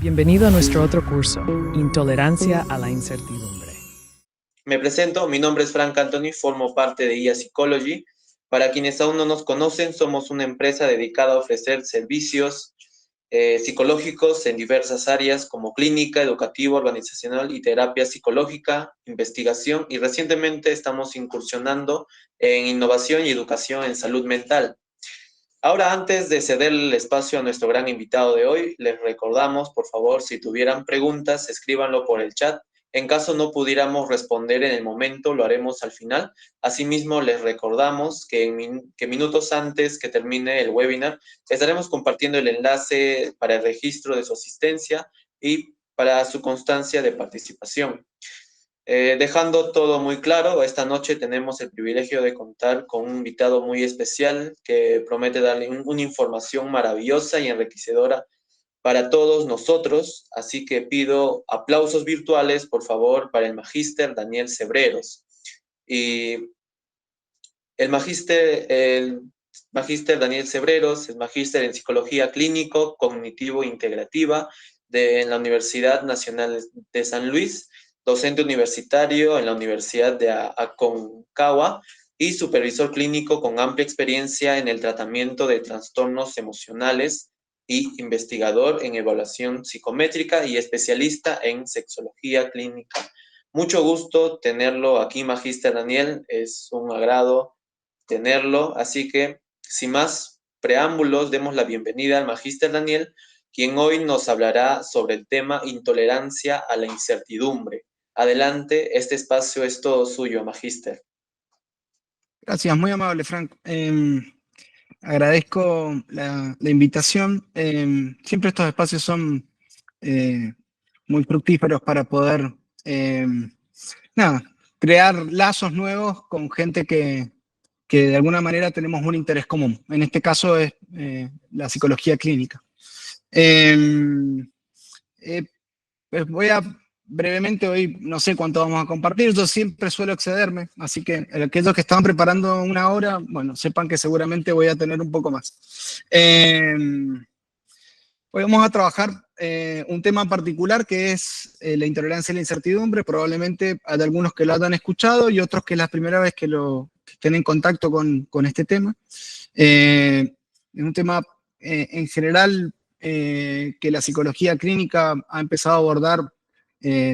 Bienvenido a nuestro otro curso, Intolerancia a la Incertidumbre. Me presento, mi nombre es Frank Anthony, formo parte de IA Psychology. Para quienes aún no nos conocen, somos una empresa dedicada a ofrecer servicios psicológicos en diversas áreas como clínica, educativa, organizacional y terapia psicológica, investigación, y recientemente estamos incursionando en innovación y educación en salud mental. Ahora, antes de ceder el espacio a nuestro gran invitado de hoy, les recordamos, por favor, si tuvieran preguntas, escríbanlo por el chat. En caso no pudiéramos responder en el momento, lo haremos al final. Asimismo, les recordamos que minutos antes que termine el webinar, estaremos compartiendo el enlace para el registro de su asistencia y para su constancia de participación. Dejando todo muy claro, esta noche tenemos el privilegio de contar con un invitado muy especial que promete darle una información maravillosa y enriquecedora para todos nosotros, así que pido aplausos virtuales, por favor, para el magíster Daniel Cebreros. Y el magíster Daniel Cebreros es magíster en Psicología Clínico, Cognitivo e Integrativa en la Universidad Nacional de San Luis, docente universitario en la Universidad de Aconcagua y supervisor clínico con amplia experiencia en el tratamiento de trastornos emocionales y investigador en evaluación psicométrica y especialista en sexología clínica. Mucho gusto tenerlo aquí, magíster Daniel, es un agrado tenerlo, así que sin más preámbulos, demos la bienvenida al magíster Daniel, quien hoy nos hablará sobre el tema intolerancia a la incertidumbre. Adelante, este espacio es todo suyo, magíster. Gracias, muy amable, Frank. Agradezco la invitación. Siempre estos espacios son muy fructíferos para poder crear lazos nuevos con gente que de alguna manera tenemos un interés común. En este caso es la psicología clínica. Pues voy a brevemente, hoy no sé cuánto vamos a compartir, yo siempre suelo excederme, así que aquellos que estaban preparando una hora, bueno, sepan que seguramente voy a tener un poco más. Hoy vamos a trabajar un tema en particular que es la intolerancia a la incertidumbre. Probablemente hay algunos que lo hayan escuchado y otros que es la primera vez que estén en contacto con este tema. Es un tema en general que la psicología clínica ha empezado a abordar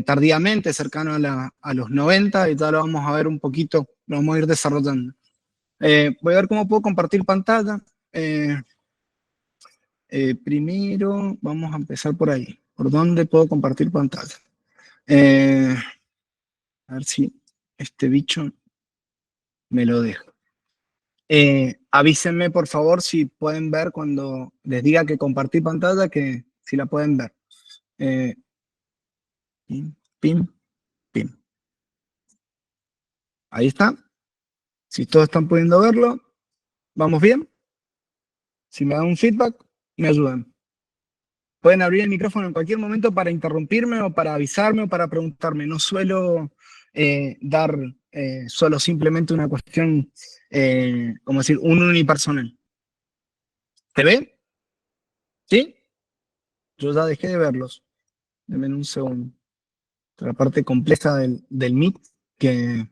tardíamente, cercano a los 90, y ya lo vamos a ver un poquito, lo vamos a ir desarrollando. Voy a ver cómo puedo compartir pantalla. Primero, vamos a empezar por ahí. ¿Por dónde puedo compartir pantalla? A ver si este bicho me lo deja. Avísenme, por favor, si pueden ver cuando les diga que compartí pantalla, que si la pueden ver. Pim, pim, pim. Ahí está. Si todos están pudiendo verlo, ¿vamos bien? Si me dan un feedback, me ayudan. Pueden abrir el micrófono en cualquier momento para interrumpirme o para avisarme o para preguntarme. No suelo dar solo simplemente una cuestión, como decir, un unipersonal. ¿Te ve? ¿Sí? Yo ya dejé de verlos. Denme un segundo. La parte compleja del Meet, que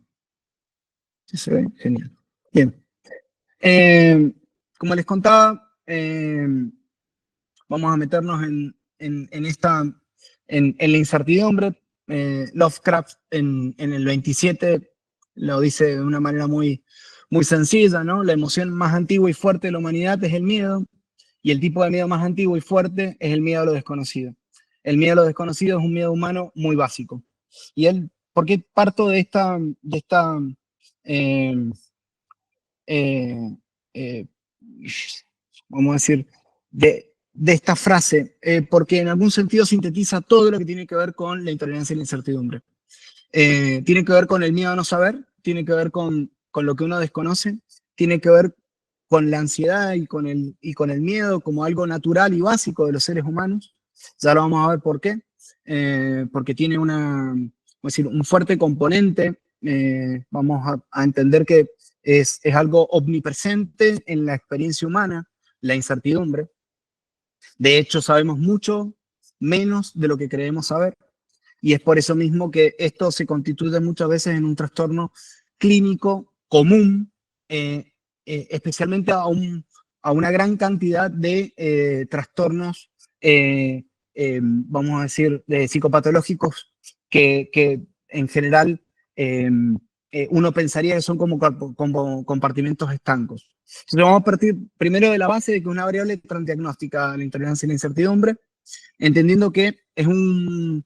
¿sí se ve? Genial. Bien. Como les contaba, vamos a meternos en la incertidumbre. Lovecraft en el 27 lo dice de una manera muy, muy sencilla, ¿no? La emoción más antigua y fuerte de la humanidad es el miedo, y el tipo de miedo más antiguo y fuerte es el miedo a lo desconocido. El miedo a lo desconocido es un miedo humano muy básico. ¿Por qué parto de esta eh, eh, vamos a decir, de esta frase? Porque en algún sentido sintetiza todo lo que tiene que ver con la intolerancia y la incertidumbre. Tiene que ver con el miedo a no saber, tiene que ver con lo que uno desconoce, tiene que ver con la ansiedad y con el miedo como algo natural y básico de los seres humanos. Ya lo vamos a ver por qué. Porque tiene un fuerte componente. Vamos a entender que es algo omnipresente en la experiencia humana, la incertidumbre. De hecho, sabemos mucho menos de lo que creemos saber. Y es por eso mismo que esto se constituye muchas veces en un trastorno clínico común, especialmente a una gran cantidad de trastornos, vamos a decir, de psicopatológicos que en general uno pensaría que son como compartimentos estancos. Entonces vamos a partir primero de la base de que una variable transdiagnóstica, la intolerancia y la incertidumbre, entendiendo que es un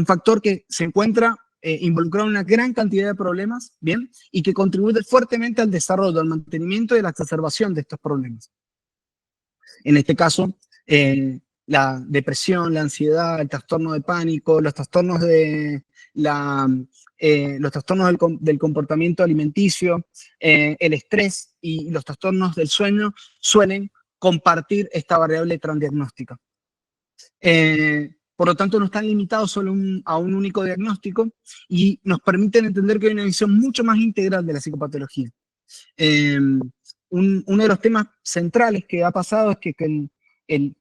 factor que se encuentra involucrado en una gran cantidad de problemas, ¿bien? Y que contribuye fuertemente al desarrollo, al mantenimiento y a la exacerbación de estos problemas. En este caso, la depresión, la ansiedad, el trastorno de pánico, los trastornos del comportamiento alimenticio, el estrés y los trastornos del sueño suelen compartir esta variable transdiagnóstica. Por lo tanto, no están limitados solo a un único diagnóstico y nos permiten entender que hay una visión mucho más integral de la psicopatología. Uno de los temas centrales que ha pasado es que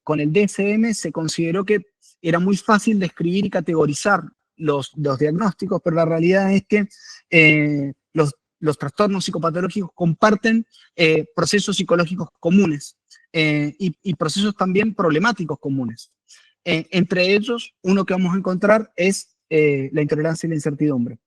con el DSM se consideró que era muy fácil describir y categorizar los diagnósticos, pero la realidad es que los trastornos psicopatológicos comparten procesos psicológicos comunes y procesos también problemáticos comunes. Entre ellos, uno que vamos a encontrar es la intolerancia y la incertidumbre.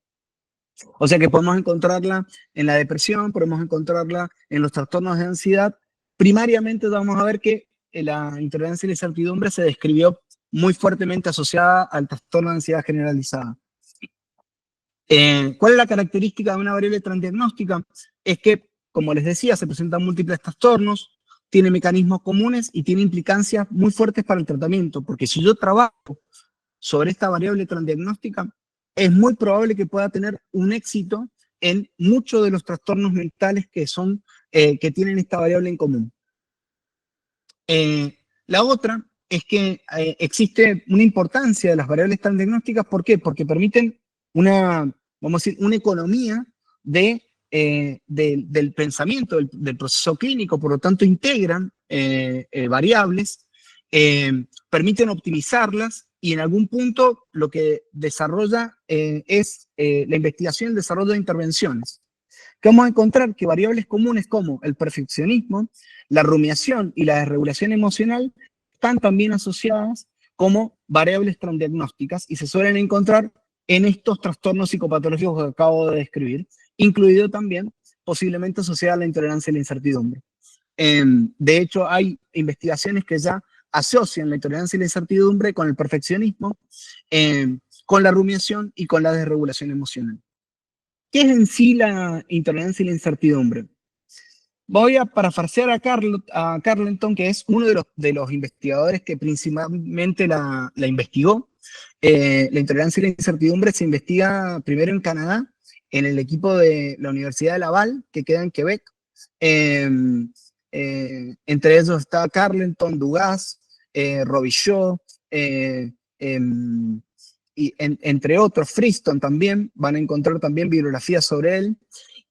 O sea que podemos encontrarla en la depresión, podemos encontrarla en los trastornos de ansiedad. Primariamente vamos a ver que la intolerancia y la incertidumbre se describió muy fuertemente asociada al trastorno de ansiedad generalizada. ¿Cuál es la característica de una variable transdiagnóstica? Es que, como les decía, se presentan múltiples trastornos, tiene mecanismos comunes y tiene implicancias muy fuertes para el tratamiento, porque si yo trabajo sobre esta variable transdiagnóstica, es muy probable que pueda tener un éxito en muchos de los trastornos mentales que tienen esta variable en común. La otra es que existe una importancia de las variables transdiagnósticas. ¿Por qué? Porque permiten una economía del pensamiento, del proceso clínico, por lo tanto integran variables, permiten optimizarlas y en algún punto lo que desarrolla es la investigación y el desarrollo de intervenciones. Que vamos a encontrar que variables comunes como el perfeccionismo, la rumiación y la desregulación emocional están también asociadas como variables transdiagnósticas y se suelen encontrar en estos trastornos psicopatológicos que acabo de describir, incluido también posiblemente asociada a la intolerancia y la incertidumbre. De hecho, hay investigaciones que ya asocian la intolerancia y la incertidumbre con el perfeccionismo, con la rumiación y con la desregulación emocional. ¿Qué es en sí la intolerancia y la incertidumbre? Voy a parafrasear a Carleton, que es uno de los investigadores que principalmente la investigó. La intolerancia y la incertidumbre se investiga primero en Canadá, en el equipo de la Universidad de Laval, que queda en Quebec. Entre ellos está Carleton, Dugas, Robichaud, y entre otros, Friston también, van a encontrar también bibliografía sobre él,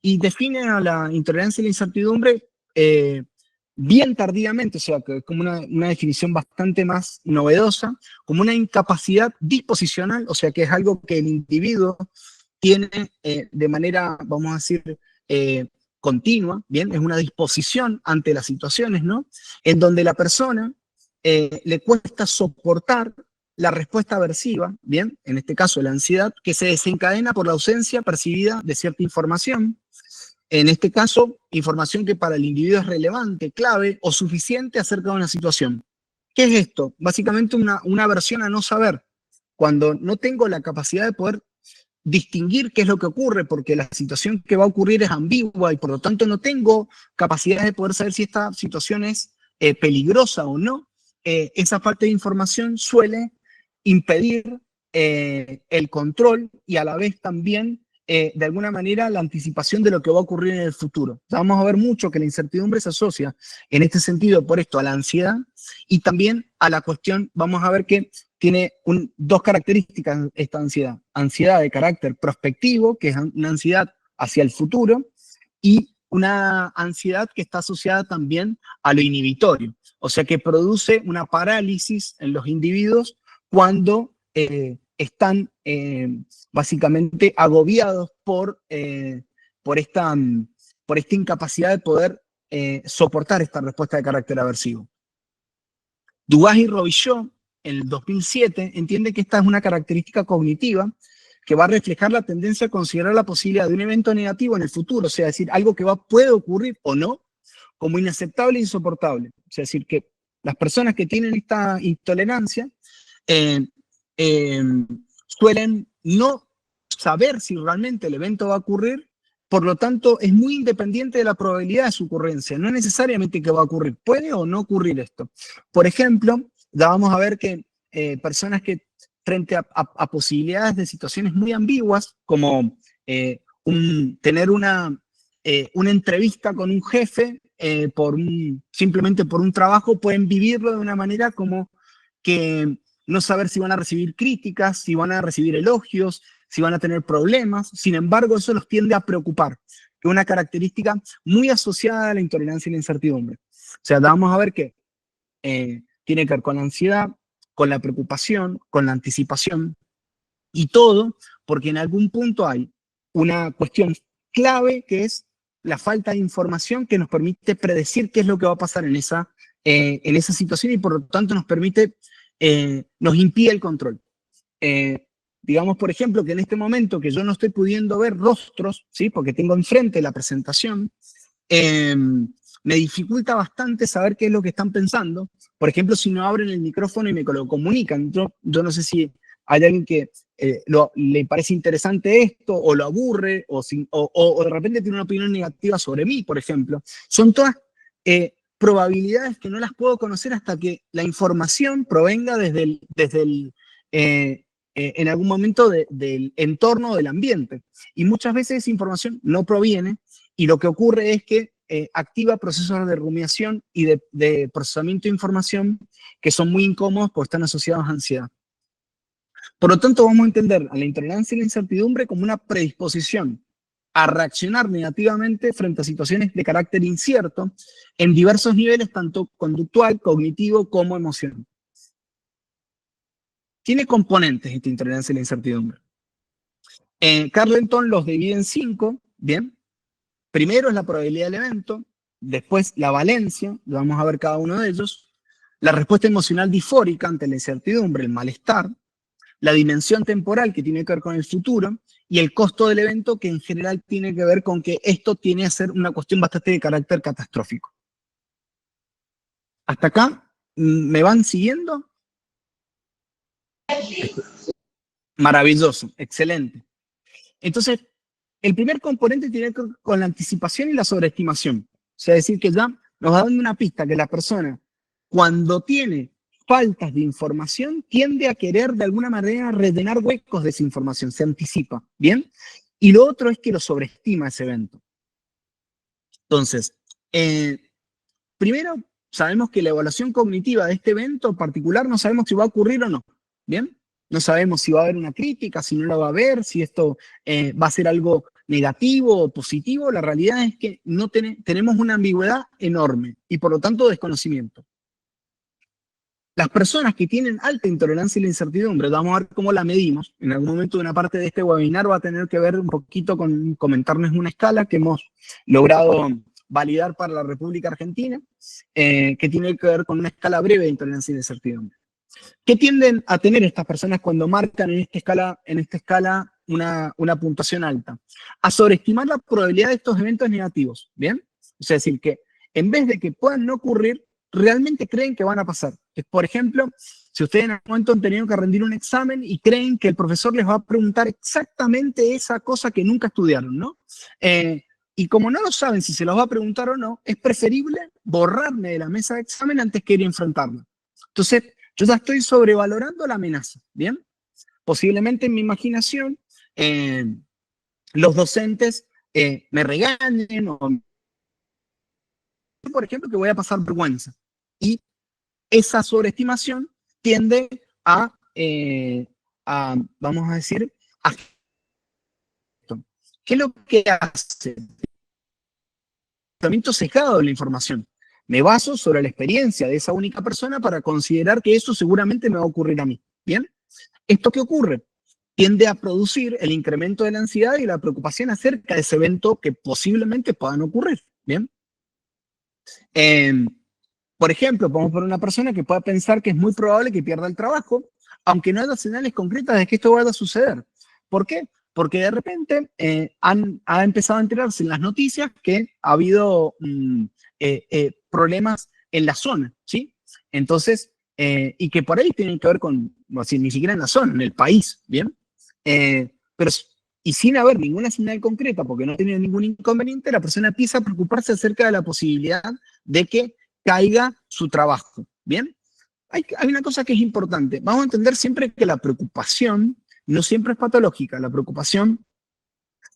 y define a la intolerancia y la incertidumbre bien tardíamente, o sea, que como una definición bastante más novedosa, como una incapacidad disposicional, o sea, que es algo que el individuo tiene de manera, vamos a decir, continua, ¿bien? Es una disposición ante las situaciones, ¿no? En donde la persona le cuesta soportar la respuesta aversiva, ¿bien? En este caso la ansiedad, que se desencadena por la ausencia percibida de cierta información. En este caso, información que para el individuo es relevante, clave o suficiente acerca de una situación. ¿Qué es esto? Básicamente una aversión a no saber. Cuando no tengo la capacidad de poder distinguir qué es lo que ocurre, porque la situación que va a ocurrir es ambigua y por lo tanto no tengo capacidad de poder saber si esta situación es peligrosa o no, esa falta de información suele impedir el control y a la vez también de alguna manera la anticipación de lo que va a ocurrir en el futuro. O sea, vamos a ver mucho que la incertidumbre se asocia en este sentido por esto a la ansiedad y también a la cuestión, vamos a ver que tiene dos características esta ansiedad. Ansiedad de carácter prospectivo, que es una ansiedad hacia el futuro, y una ansiedad que está asociada también a lo inhibitorio, o sea que produce una parálisis en los individuos cuando están básicamente agobiados por esta incapacidad de poder soportar esta respuesta de carácter aversivo. Dugas y Robichaud, en el 2007, entiende que esta es una característica cognitiva que va a reflejar la tendencia a considerar la posibilidad de un evento negativo en el futuro, o sea, decir, algo que puede ocurrir o no, como inaceptable e insoportable. O sea, decir, que las personas que tienen esta intolerancia suelen no saber si realmente el evento va a ocurrir, por lo tanto, es muy independiente de la probabilidad de su ocurrencia. No es necesariamente que va a ocurrir, puede o no ocurrir esto. Por ejemplo, ya vamos a ver que personas que frente a posibilidades de situaciones muy ambiguas, como tener una entrevista con un jefe simplemente por un trabajo, pueden vivirlo de una manera como que no saber si van a recibir críticas, si van a recibir elogios, si van a tener problemas. Sin embargo, eso los tiende a preocupar, que es una característica muy asociada a la intolerancia y la incertidumbre. O sea, vamos a ver que tiene que ver con la ansiedad, con la preocupación, con la anticipación, y todo porque en algún punto hay una cuestión clave que es la falta de información que nos permite predecir qué es lo que va a pasar en esa situación y por lo tanto nos impide el control. Digamos, por ejemplo, que en este momento que yo no estoy pudiendo ver rostros, ¿sí? Porque tengo enfrente la presentación, me dificulta bastante saber qué es lo que están pensando. Por ejemplo, si no abren el micrófono y me lo comunican. Yo no sé si hay alguien que le parece interesante esto, o lo aburre, o de repente tiene una opinión negativa sobre mí, por ejemplo. Son todas probabilidades que no las puedo conocer hasta que la información provenga en algún momento del entorno del ambiente. Y muchas veces esa información no proviene, y lo que ocurre es que activa procesos de rumiación y de procesamiento de información que son muy incómodos porque están asociados a ansiedad. Por lo tanto, vamos a entender a la intolerancia y la incertidumbre como una predisposición a reaccionar negativamente frente a situaciones de carácter incierto en diversos niveles, tanto conductual, cognitivo como emocional. Tiene componentes esta intolerancia y la incertidumbre. Carleton los divide en 5, ¿bien? Primero es la probabilidad del evento, después la valencia, vamos a ver cada uno de ellos, la respuesta emocional disfórica ante la incertidumbre, el malestar, la dimensión temporal que tiene que ver con el futuro y el costo del evento que en general tiene que ver con que esto tiene que ser una cuestión bastante de carácter catastrófico. ¿Hasta acá me van siguiendo? Maravilloso, excelente. Entonces, el primer componente tiene que ver con la anticipación y la sobreestimación. O sea, decir que ya nos va dando una pista que la persona, cuando tiene faltas de información, tiende a querer de alguna manera rellenar huecos de esa información, se anticipa, ¿bien? Y lo otro es que lo sobreestima ese evento. Entonces, primero, sabemos que la evaluación cognitiva de este evento en particular no sabemos si va a ocurrir o no, ¿bien? No sabemos si va a haber una crítica, si no la va a haber, si esto va a ser algo negativo o positivo. La realidad es que no tenemos una ambigüedad enorme y por lo tanto desconocimiento. Las personas que tienen alta intolerancia a la incertidumbre, vamos a ver cómo la medimos. En algún momento de una parte de este webinar va a tener que ver un poquito con comentarles una escala que hemos logrado validar para la República Argentina, que tiene que ver con una escala breve de intolerancia a la incertidumbre. ¿Qué tienden a tener estas personas cuando marcan en esta escala una puntuación alta? A sobreestimar la probabilidad de estos eventos negativos, ¿bien? O sea, es decir, que en vez de que puedan no ocurrir, realmente creen que van a pasar. Por ejemplo, si ustedes en algún momento han tenido que rendir un examen y creen que el profesor les va a preguntar exactamente esa cosa que nunca estudiaron, ¿no? Y como no lo saben si se los va a preguntar o no, es preferible borrarme de la mesa de examen antes que ir a enfrentarlo. Entonces, yo ya estoy sobrevalorando la amenaza, ¿bien? Posiblemente en mi imaginación, los docentes me regañen o, por ejemplo, que voy a pasar vergüenza. Y esa sobreestimación tiende vamos a decir, ¿qué es lo que hace? comportamiento sesgado de la información. Me baso sobre la experiencia de esa única persona para considerar que eso seguramente me va a ocurrir a mí. ¿Bien? ¿Esto qué ocurre? Tiende a producir el incremento de la ansiedad y la preocupación acerca de ese evento que posiblemente puedan ocurrir. ¿Bien? Por ejemplo, podemos poner una persona que pueda pensar que es muy probable que pierda el trabajo, aunque no haya señales concretas de que esto vaya a suceder. ¿Por qué? Porque de repente ha empezado a enterarse en las noticias que ha habido problemas en la zona, ¿sí? Entonces, y que por ahí tienen que ver con, o sea, ni siquiera en la zona, en el país, ¿bien? Pero, y sin haber ninguna señal concreta, porque no tiene ningún inconveniente, la persona empieza a preocuparse acerca de la posibilidad de que caiga su trabajo, ¿bien? Hay una cosa que es importante. Vamos a entender siempre que la preocupación no siempre es patológica. La preocupación,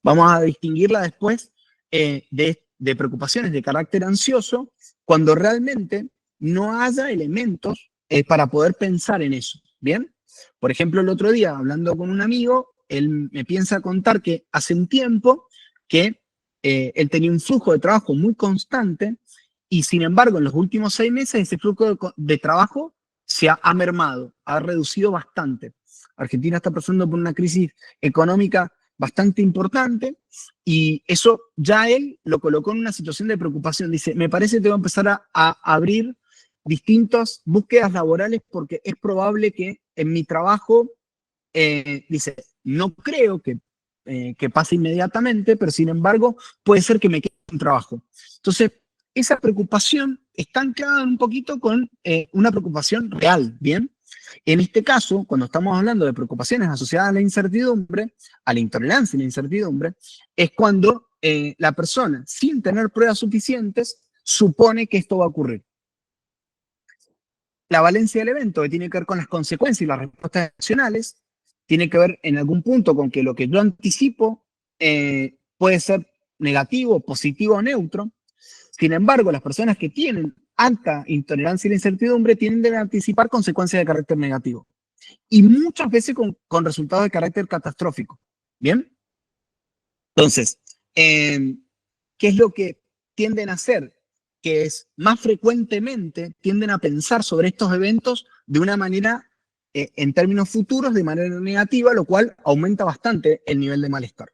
vamos a distinguirla después de preocupaciones de carácter ansioso cuando realmente no haya elementos para poder pensar en eso, ¿bien? Por ejemplo, el otro día, hablando con un amigo, él me piensa contar que hace un tiempo que él tenía un flujo de trabajo muy constante y sin embargo en los últimos 6 meses ese flujo de trabajo se ha mermado, ha reducido bastante. Argentina está pasando por una crisis económica bastante importante y eso ya él lo colocó en una situación de preocupación. Dice, me parece que tengo que empezar a abrir distintas búsquedas laborales porque es probable que en mi trabajo, dice, no creo que pase inmediatamente, pero sin embargo puede ser que me quede un trabajo. Entonces, esa preocupación está anclada un poquito con una preocupación real, ¿bien? En este caso, cuando estamos hablando de preocupaciones asociadas a la incertidumbre, a la intolerancia y la incertidumbre, es cuando la persona, sin tener pruebas suficientes, supone que esto va a ocurrir. La valencia del evento, que tiene que ver con las consecuencias y las respuestas emocionales, tiene que ver en algún punto con que lo que yo anticipo puede ser negativo, positivo o neutro. Sin embargo, las personas que tienen alta intolerancia y la incertidumbre tienden a anticipar consecuencias de carácter negativo. Y muchas veces con resultados de carácter catastrófico. ¿Bien? Entonces, ¿qué es lo que tienden a hacer? Que es más frecuentemente tienden a pensar sobre estos eventos de una manera, en términos futuros, de manera negativa, lo cual aumenta bastante el nivel de malestar.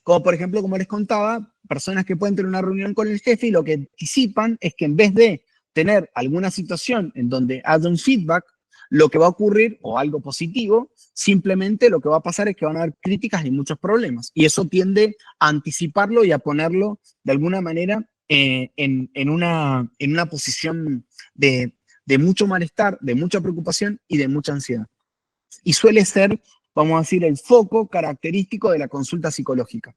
Como por ejemplo, como les contaba, personas que pueden tener una reunión con el jefe y lo que anticipan es que en vez de tener alguna situación en donde haya un feedback, lo que va a ocurrir, o algo positivo, simplemente lo que va a pasar es que van a haber críticas y muchos problemas. Y eso tiende a anticiparlo y a ponerlo de alguna manera en una posición de mucho malestar, de mucha preocupación y de mucha ansiedad. Y suele ser, vamos a decir, el foco característico de la consulta psicológica.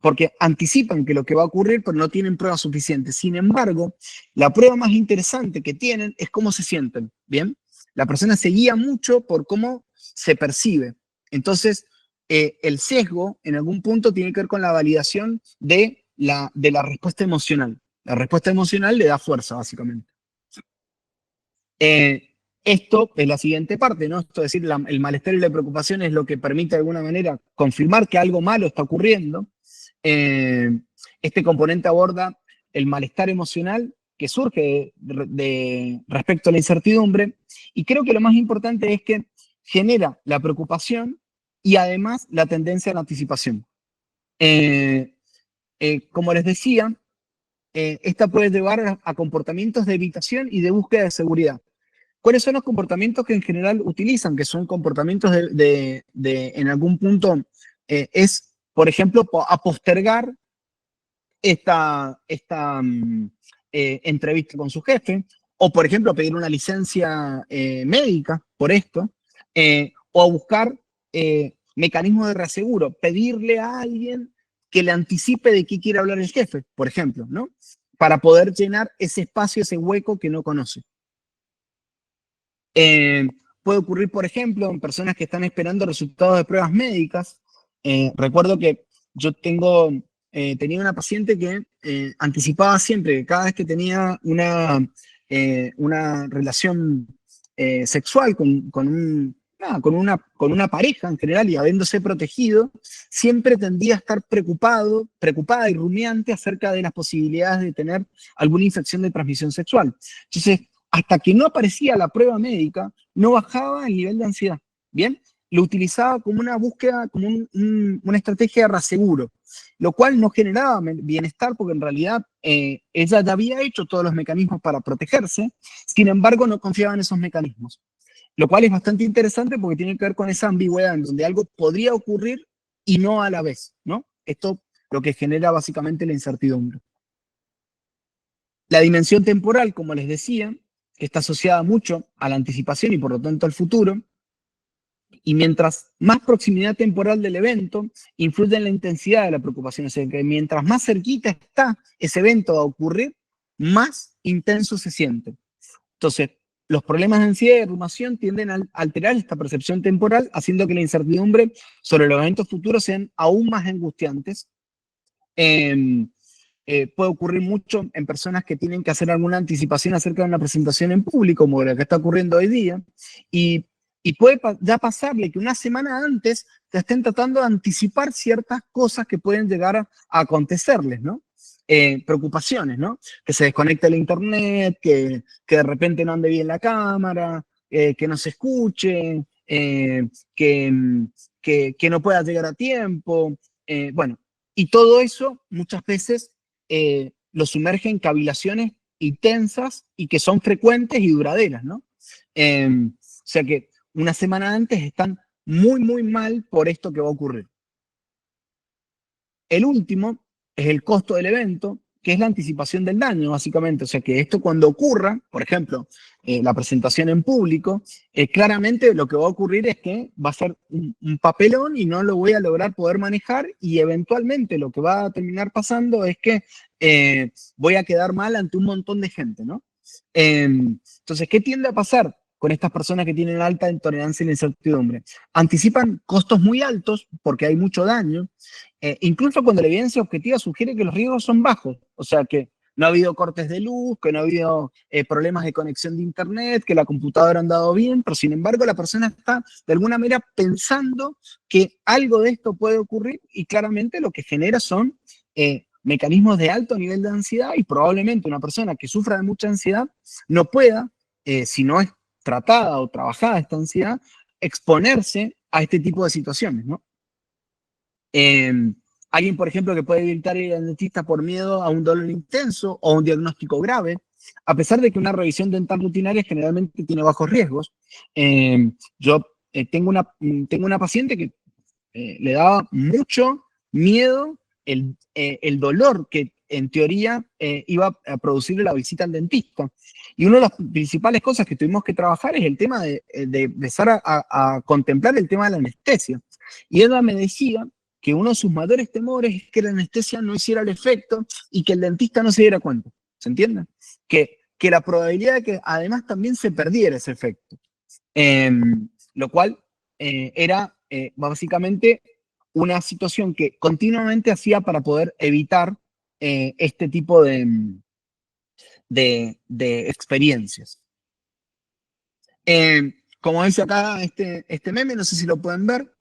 Porque anticipan que lo que va a ocurrir, pero no tienen pruebas suficientes. Sin embargo, la prueba más interesante que tienen es cómo se sienten, ¿bien? La persona se guía mucho por cómo se percibe. Entonces, el sesgo, en algún punto, tiene que ver con la validación de la respuesta emocional. La respuesta emocional le da fuerza, básicamente. Esto es la siguiente parte, ¿no? Esto es decir, el malestar y la preocupación es lo que permite de alguna manera confirmar que algo malo está ocurriendo. Este componente aborda el malestar emocional que surge respecto a la incertidumbre y creo que lo más importante es que genera la preocupación y además la tendencia a la anticipación. Como les decía, esta puede llevar a comportamientos de evitación y de búsqueda de seguridad. ¿Cuáles son los comportamientos que en general utilizan? Que son comportamientos en algún punto, es, por ejemplo, a postergar esta entrevista con su jefe, o por ejemplo, pedir una licencia médica por esto, o a buscar mecanismos de reaseguro, pedirle a alguien que le anticipe de qué quiere hablar el jefe, por ejemplo, ¿no? Para poder llenar ese espacio, ese hueco que no conoce. Puede ocurrir, por ejemplo, en personas que están esperando resultados de pruebas médicas. Recuerdo que yo tenía una paciente que anticipaba siempre que cada vez que tenía una relación sexual con nada, con una pareja en general y habiéndose protegido, siempre tendía a estar preocupada y rumiante acerca de las posibilidades de tener alguna infección de transmisión sexual. Entonces, hasta que no aparecía la prueba médica, no bajaba el nivel de ansiedad. ¿Bien? Lo utilizaba como una búsqueda, como una estrategia de reaseguro, lo cual no generaba bienestar porque en realidad ella ya había hecho todos los mecanismos para protegerse, sin embargo no confiaba en esos mecanismos. Lo cual es bastante interesante porque tiene que ver con esa ambigüedad en donde algo podría ocurrir y no a la vez, ¿no? Esto lo que genera básicamente la incertidumbre. La dimensión temporal, como les decía, está asociada mucho a la anticipación y por lo tanto al futuro, y mientras más proximidad temporal del evento, influye en la intensidad de la preocupación. O sea, que mientras más cerquita está ese evento a ocurrir, más intenso se siente. Entonces, los problemas de ansiedad y rumiación tienden a alterar esta percepción temporal, haciendo que la incertidumbre sobre los eventos futuros sean aún más angustiantes. Puede ocurrir mucho en personas que tienen que hacer alguna anticipación acerca de una presentación en público, como la que está ocurriendo hoy día, y puede ya pasarle que una semana antes te estén tratando de anticipar ciertas cosas que pueden llegar a acontecerles, ¿no? Preocupaciones, ¿no? Que se desconecte el internet, que de repente no ande bien la cámara, que no se escuche, que no pueda llegar a tiempo, bueno, y todo eso muchas veces lo sumerge en cavilaciones intensas y que son frecuentes y duraderas, ¿no? O sea que una semana antes están muy, muy mal por esto que va a ocurrir. El último es el costo del evento, que es la anticipación del daño, básicamente. O sea que esto cuando ocurra, por ejemplo, la presentación en público, claramente lo que va a ocurrir es que va a ser un papelón y no lo voy a lograr poder manejar y eventualmente lo que va a terminar pasando es que voy a quedar mal ante un montón de gente, ¿no? Entonces, ¿qué tiende a pasar con estas personas que tienen alta intolerancia y la incertidumbre? Anticipan costos muy altos porque hay mucho daño, incluso cuando la evidencia objetiva sugiere que los riesgos son bajos, o sea que no ha habido cortes de luz, que no ha habido problemas de conexión de internet, que la computadora ha andado bien, pero sin embargo la persona está de alguna manera pensando que algo de esto puede ocurrir y claramente lo que genera son mecanismos de alto nivel de ansiedad y probablemente una persona que sufra de mucha ansiedad no pueda, si no es tratada o trabajada esta ansiedad, exponerse a este tipo de situaciones, ¿no? Alguien, por ejemplo, que puede evitar ir al dentista por miedo a un dolor intenso o un diagnóstico grave, a pesar de que una revisión dental rutinaria generalmente tiene bajos riesgos. Yo tengo una paciente que le daba mucho miedo el dolor que en teoría iba a producir la visita al dentista. Y una de las principales cosas que tuvimos que trabajar es el tema de empezar a contemplar el tema de la anestesia. Y ella me decía que uno de sus mayores temores es que la anestesia no hiciera el efecto y que el dentista no se diera cuenta. ¿Se entiende? Que la probabilidad de que además también se perdiera ese efecto. Lo cual era básicamente una situación que continuamente hacía para poder evitar este tipo de experiencias. Como dice acá este meme, no sé si lo pueden ver,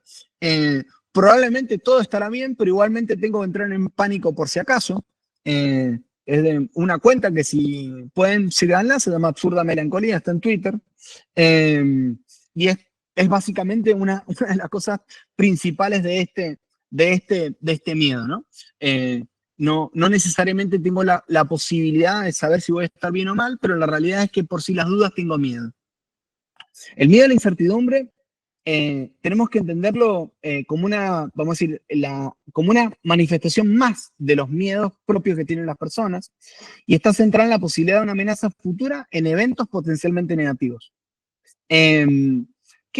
probablemente todo estará bien, pero igualmente tengo que entrar en pánico por si acaso. Es de una cuenta que si pueden siganla, se llama Absurda Melancolía, está en Twitter. Y es básicamente una de las cosas principales de este miedo, ¿no? No necesariamente tengo la posibilidad de saber si voy a estar bien o mal, pero la realidad es que por si las dudas tengo miedo. El miedo a la incertidumbre tenemos que entenderlo como una, vamos a decir, como una manifestación más de los miedos propios que tienen las personas y está centrada en la posibilidad de una amenaza futura en eventos potencialmente negativos. ¿Qué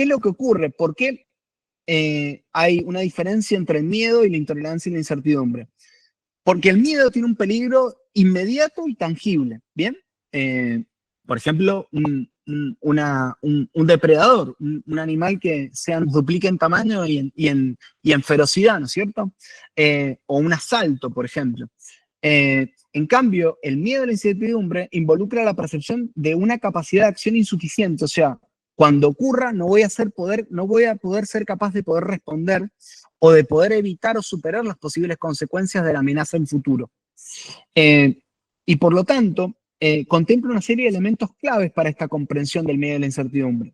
es lo que ocurre? ¿Por qué hay una diferencia entre el miedo y la intolerancia y la incertidumbre? Porque el miedo tiene un peligro inmediato y tangible, ¿bien? Por ejemplo, un depredador, un animal que se duplique en tamaño y en ferocidad, ¿no es cierto? O un asalto, por ejemplo. En cambio, el miedo a la incertidumbre involucra la percepción de una capacidad de acción insuficiente, o sea, cuando ocurra no voy a poder ser capaz de poder responder o de poder evitar o superar las posibles consecuencias de la amenaza en futuro. Y por lo tanto, contempla una serie de elementos claves para esta comprensión del miedo y la incertidumbre.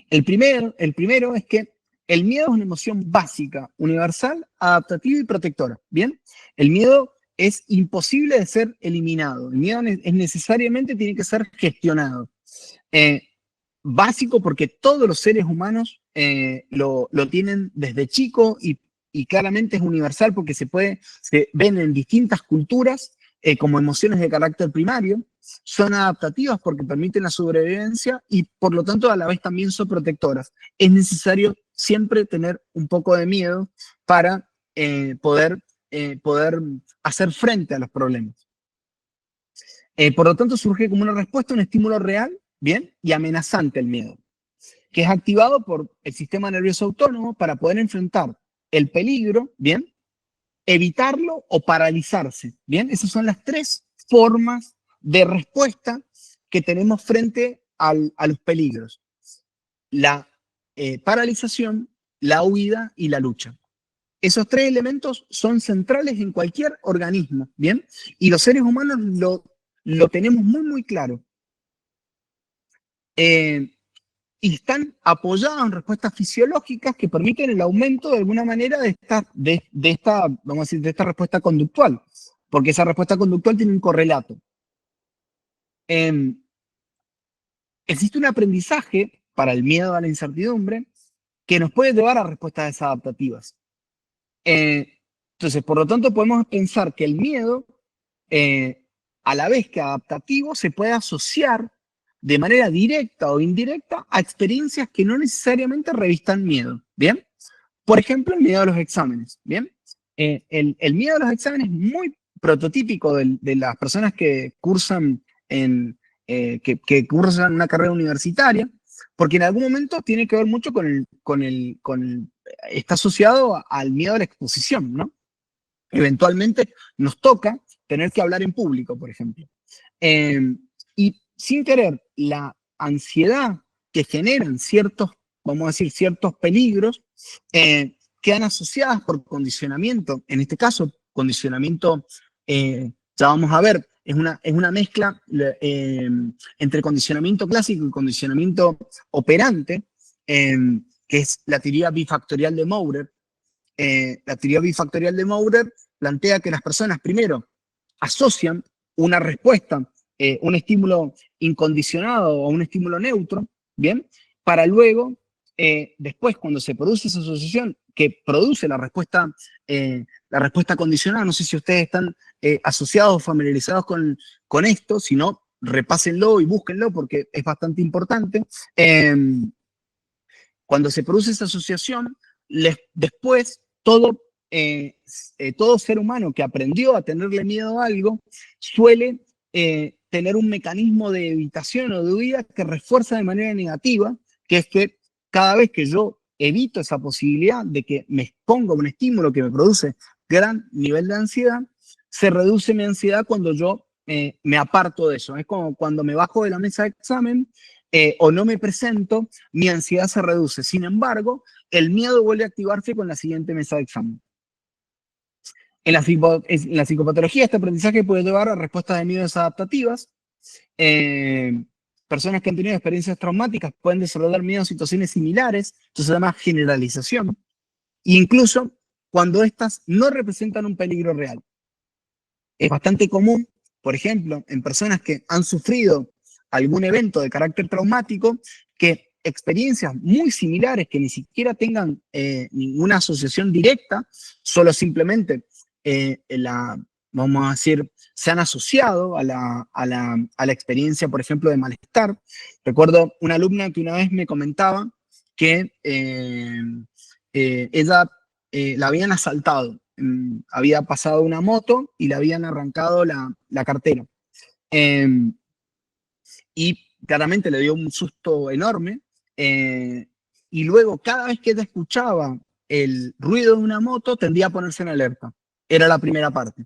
El primero es que el miedo es una emoción básica, universal, adaptativa y protectora. ¿Bien? El miedo es imposible de ser eliminado. El miedo necesariamente tiene que ser gestionado. Básico porque todos los seres humanos lo tienen desde chico y claramente es universal porque se ven en distintas culturas como emociones de carácter primario, son adaptativas porque permiten la sobrevivencia y por lo tanto a la vez también son protectoras. Es necesario siempre tener un poco de miedo para poder hacer frente a los problemas. Por lo tanto surge como una respuesta a un estímulo real, ¿bien? Y amenazante el miedo, que es activado por el sistema nervioso autónomo para poder enfrentar el peligro, ¿bien? Evitarlo o paralizarse, ¿bien? Esas son las tres formas de respuesta que tenemos frente a los peligros. La paralización, la huida y la lucha. Esos tres elementos son centrales en cualquier organismo, ¿bien? Y los seres humanos lo tenemos muy, muy claro. Y están apoyados en respuestas fisiológicas que permiten el aumento de alguna manera de esta, vamos a decir, de esta respuesta conductual, porque esa respuesta conductual tiene un correlato. Existe un aprendizaje para el miedo a la incertidumbre que nos puede llevar a respuestas desadaptativas. Entonces, por lo tanto, podemos pensar que el miedo, a la vez que adaptativo, se puede asociar de manera directa o indirecta a experiencias que no necesariamente revistan miedo, ¿bien? Por ejemplo, el miedo a los exámenes, ¿bien? El miedo a los exámenes es muy prototípico de las personas que cursan, que cursan una carrera universitaria, porque en algún momento tiene que ver mucho está asociado al miedo a la exposición, ¿no? Eventualmente nos toca tener que hablar en público, por ejemplo. Y sin querer, la ansiedad que generan ciertos, vamos a decir, ciertos peligros, quedan asociadas por condicionamiento. En este caso, condicionamiento, ya vamos a ver, es una mezcla entre condicionamiento clásico y condicionamiento operante, que es la teoría bifactorial de Maurer. La teoría bifactorial de Maurer plantea que las personas primero asocian una respuesta, un estímulo incondicionado o un estímulo neutro, ¿bien? Para luego, después, cuando se produce esa asociación que produce la respuesta condicionada, no sé si ustedes están asociados o familiarizados con esto, si no, repásenlo y búsquenlo porque es bastante importante. Cuando se produce esa asociación, después todo ser humano que aprendió a tenerle miedo a algo suele tener un mecanismo de evitación o de huida que refuerza de manera negativa, que es que cada vez que yo evito esa posibilidad de que me exponga a un estímulo que me produce gran nivel de ansiedad, se reduce mi ansiedad cuando yo me aparto de eso. Es como cuando me bajo de la mesa de examen o no me presento, mi ansiedad se reduce. Sin embargo, el miedo vuelve a activarse con la siguiente mesa de examen. En la psicopatología, este aprendizaje puede llevar a respuestas de miedo desadaptativas. Personas que han tenido experiencias traumáticas pueden desarrollar miedo a situaciones similares, esto se llama generalización, e incluso cuando éstas no representan un peligro real. Es bastante común, por ejemplo, en personas que han sufrido algún evento de carácter traumático, que experiencias muy similares que ni siquiera tengan ninguna asociación directa, solo simplemente vamos a decir, se han asociado a la experiencia, por ejemplo, de malestar. Recuerdo una alumna que una vez me comentaba que ella la habían asaltado. Había pasado una moto y le habían arrancado la cartera. Y claramente le dio un susto enorme. Y luego, cada vez que ella escuchaba el ruido de una moto, tendía a ponerse en alerta. Era la primera parte.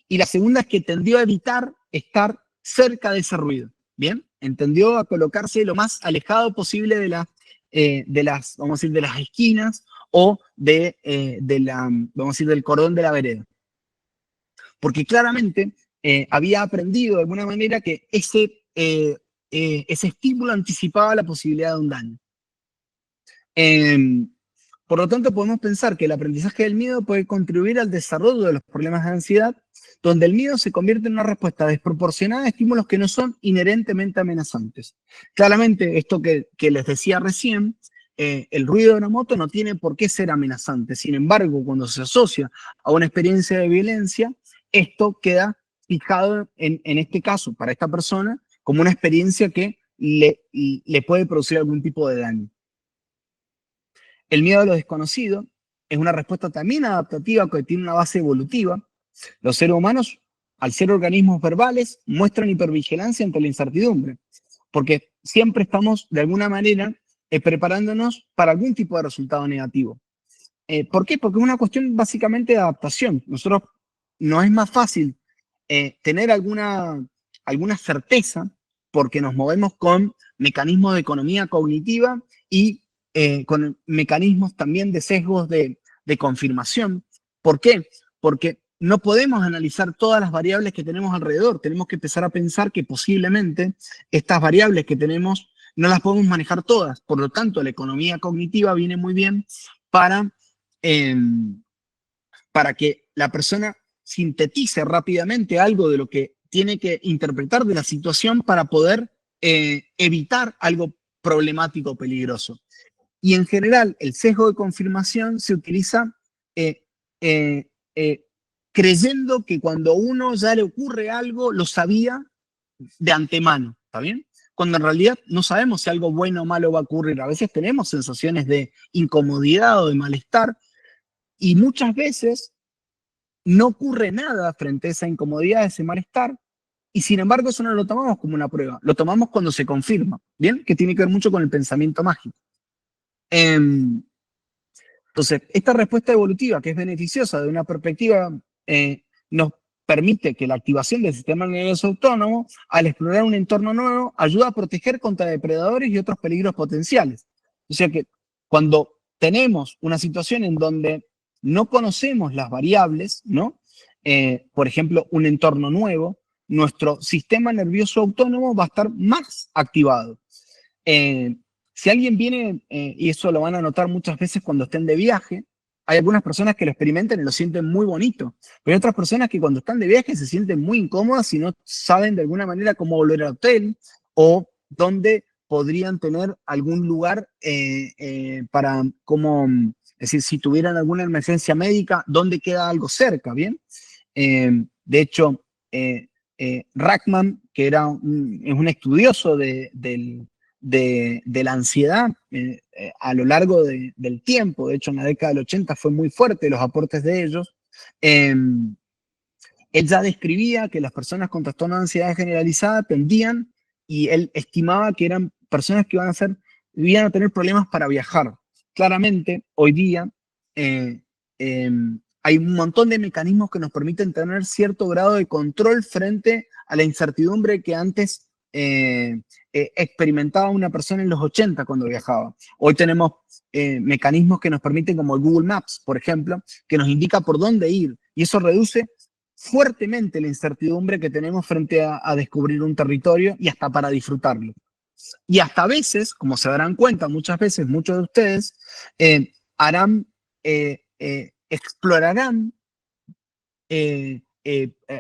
Y la segunda es que tendió a evitar estar cerca de ese ruido. ¿Bien? entendió a colocarse lo más alejado posible de las, vamos a decir, de las esquinas o vamos a decir, del cordón de la vereda. Porque claramente había aprendido de alguna manera que ese estímulo anticipaba la posibilidad de un daño. Por lo tanto, podemos pensar que el aprendizaje del miedo puede contribuir al desarrollo de los problemas de ansiedad, donde el miedo se convierte en una respuesta desproporcionada a estímulos que no son inherentemente amenazantes. Claramente, esto que les decía recién, el ruido de una moto no tiene por qué ser amenazante. Sin embargo, cuando se asocia a una experiencia de violencia, esto queda fijado en este caso, para esta persona, como una experiencia que le puede producir algún tipo de daño. El miedo a lo desconocido es una respuesta también adaptativa que tiene una base evolutiva. Los seres humanos, al ser organismos verbales, muestran hipervigilancia ante la incertidumbre, porque siempre estamos, de alguna manera, preparándonos para algún tipo de resultado negativo. ¿Por qué? Porque es una cuestión básicamente de adaptación. Nosotros no es más fácil tener alguna certeza porque nos movemos con mecanismos de economía cognitiva y con mecanismos también de sesgos de confirmación. ¿Por qué? Porque no podemos analizar todas las variables que tenemos alrededor. Tenemos que empezar a pensar que posiblemente estas variables que tenemos no las podemos manejar todas. Por lo tanto, la economía cognitiva viene muy bien para que la persona sintetice rápidamente algo de lo que tiene que interpretar de la situación para poder evitar algo problemático o peligroso. Y en general, el sesgo de confirmación se utiliza creyendo que cuando uno ya le ocurre algo, lo sabía de antemano, ¿está bien? Cuando en realidad no sabemos si algo bueno o malo va a ocurrir. A veces tenemos sensaciones de incomodidad o de malestar y muchas veces no ocurre nada frente a esa incomodidad, ese malestar, y sin embargo eso no lo tomamos como una prueba, lo tomamos cuando se confirma, ¿bien? Que tiene que ver mucho con el pensamiento mágico. Entonces, esta respuesta evolutiva, que es beneficiosa de una perspectiva, nos permite que la activación del sistema nervioso autónomo, al explorar un entorno nuevo, ayuda a proteger contra depredadores y otros peligros potenciales. O sea que cuando tenemos una situación en donde no conocemos las variables, ¿no? Por ejemplo, un entorno nuevo, nuestro sistema nervioso autónomo va a estar más activado. Si alguien viene, y eso lo van a notar muchas veces cuando estén de viaje, hay algunas personas que lo experimentan y lo sienten muy bonito, pero hay otras personas que cuando están de viaje se sienten muy incómodas y no saben de alguna manera cómo volver al hotel o dónde podrían tener algún lugar para, como, es decir, si tuvieran alguna emergencia médica, dónde queda algo cerca, ¿bien? De hecho, Rachman, que es un estudioso de la ansiedad a lo largo del tiempo, de hecho en la década del 80 fue muy fuerte los aportes de ellos, él ya describía que las personas con trastorno de ansiedad generalizada tendían, y él estimaba que eran personas que iban a tener problemas para viajar. Claramente, hoy día hay un montón de mecanismos que nos permiten tener cierto grado de control frente a la incertidumbre que antes experimentaba una persona en los 80 cuando viajaba. Hoy tenemos mecanismos que nos permiten, como el Google Maps, por ejemplo, que nos indica por dónde ir, y eso reduce fuertemente la incertidumbre que tenemos frente a descubrir un territorio y hasta para disfrutarlo. Y hasta a veces, como se darán cuenta, muchas veces, muchos de ustedes explorarán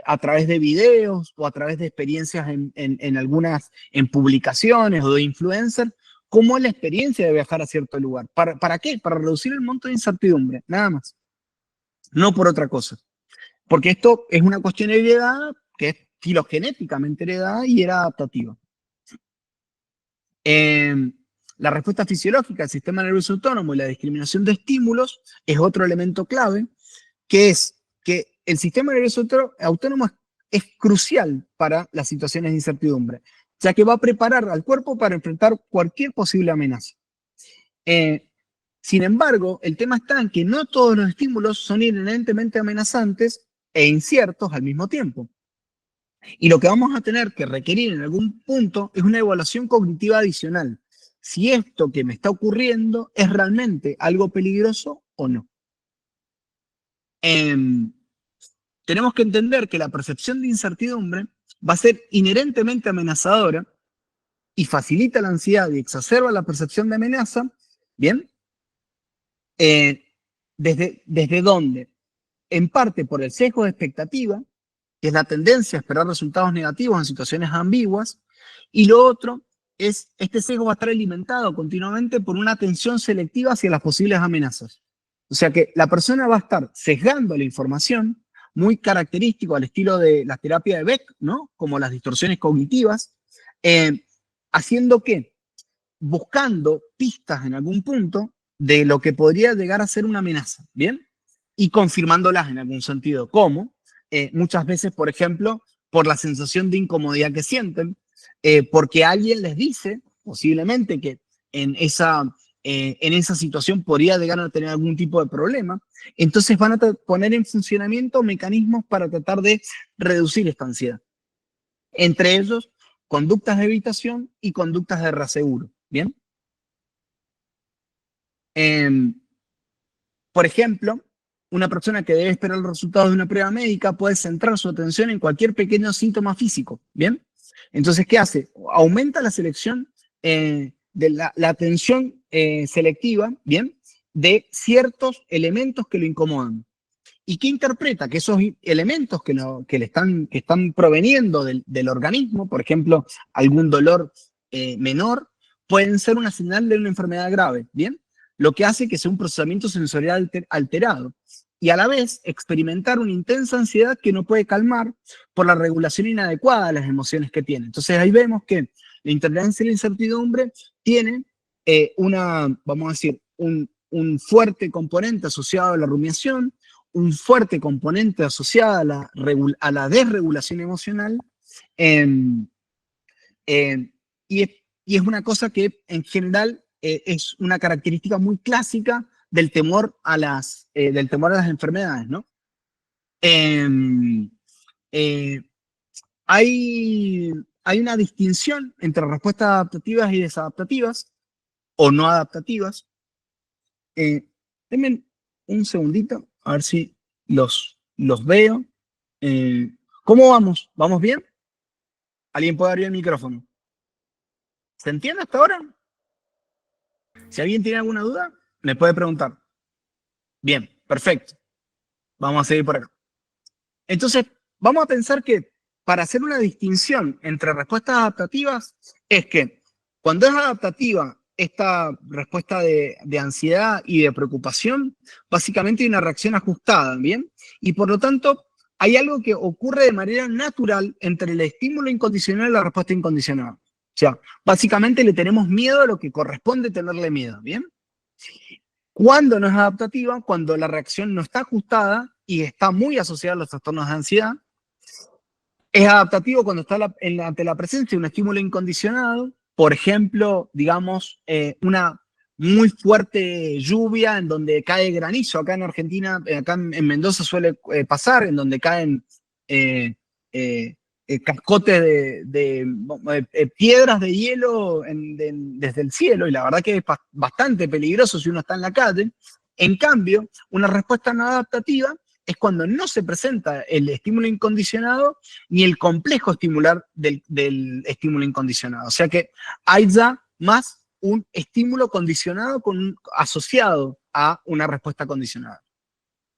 a través de videos o a través de experiencias en publicaciones o de influencers, cómo es la experiencia de viajar a cierto lugar. ¿Para qué? Para reducir el monto de incertidumbre, nada más. No por otra cosa. Porque esto es una cuestión heredada, que es filogenéticamente heredada y era adaptativa. La respuesta fisiológica del sistema nervioso autónomo y la discriminación de estímulos es otro elemento clave, que es que el sistema nervioso autónomo es crucial para las situaciones de incertidumbre, ya que va a preparar al cuerpo para enfrentar cualquier posible amenaza. Sin embargo, el tema está en que no todos los estímulos son inherentemente amenazantes e inciertos al mismo tiempo. Y lo que vamos a tener que requerir en algún punto es una evaluación cognitiva adicional. Si esto que me está ocurriendo es realmente algo peligroso o no. Tenemos que entender que la percepción de incertidumbre va a ser inherentemente amenazadora y facilita la ansiedad y exacerba la percepción de amenaza. ¿Bien? ¿Desde dónde? En parte por el sesgo de expectativa, que es la tendencia a esperar resultados negativos en situaciones ambiguas, y lo otro es, este sesgo va a estar alimentado continuamente por una atención selectiva hacia las posibles amenazas. O sea que la persona va a estar sesgando la información, muy característico al estilo de la terapia de Beck, ¿no? Como las distorsiones cognitivas, haciendo que, buscando pistas en algún punto de lo que podría llegar a ser una amenaza, ¿bien? Y confirmándolas en algún sentido. ¿Cómo? Muchas veces, por ejemplo, por la sensación de incomodidad que sienten, porque alguien les dice, posiblemente, que en esa situación podría llegar a tener algún tipo de problema, entonces van a poner en funcionamiento mecanismos para tratar de reducir esta ansiedad. Entre ellos, conductas de evitación y conductas de reaseguro. ¿Bien? Por ejemplo, una persona que debe esperar los resultados de una prueba médica puede centrar su atención en cualquier pequeño síntoma físico. ¿Bien? Entonces, ¿qué hace? Aumenta la selección de la atención selectiva, ¿bien? De ciertos elementos que lo incomodan. ¿Y qué interpreta? Que esos elementos que están proveniendo del organismo, por ejemplo, algún dolor menor, pueden ser una señal de una enfermedad grave, ¿bien? Lo que hace que sea un procesamiento sensorial alterado. Y a la vez experimentar una intensa ansiedad que no puede calmar por la regulación inadecuada de las emociones que tiene. Entonces ahí vemos que la intolerancia y la incertidumbre tienen vamos a decir, un fuerte componente asociado a la rumiación, un fuerte componente asociado a la desregulación emocional, y es una cosa que en general es una característica muy clásica del temor a las enfermedades, ¿no? Eh, hay una distinción entre respuestas adaptativas y desadaptativas, o no adaptativas. Denme un segundito, a ver si los veo. ¿Cómo vamos? ¿Vamos bien? ¿Alguien puede abrir el micrófono? ¿Se entiende hasta ahora? Si alguien tiene alguna duda, me puede preguntar. Bien, perfecto. Vamos a seguir por acá. Entonces, vamos a pensar que para hacer una distinción entre respuestas adaptativas es que cuando es adaptativa esta respuesta de ansiedad y de preocupación, básicamente hay una reacción ajustada, ¿bien? Y por lo tanto, hay algo que ocurre de manera natural entre el estímulo incondicional y la respuesta incondicional. O sea, básicamente le tenemos miedo a lo que corresponde tenerle miedo, ¿bien? Cuando no es adaptativa, cuando la reacción no está ajustada y está muy asociada a los trastornos de ansiedad. Es adaptativo cuando está ante la presencia de un estímulo incondicionado, por ejemplo, digamos, una muy fuerte lluvia en donde cae granizo. Acá en Argentina, acá en Mendoza suele pasar, en donde caen cascotes de piedras de hielo desde el cielo, y la verdad que es bastante peligroso si uno está en la calle. En cambio, una respuesta no adaptativa es cuando no se presenta el estímulo incondicionado ni el complejo estimular del estímulo incondicionado. O sea que hay ya más un estímulo condicionado asociado a una respuesta condicionada.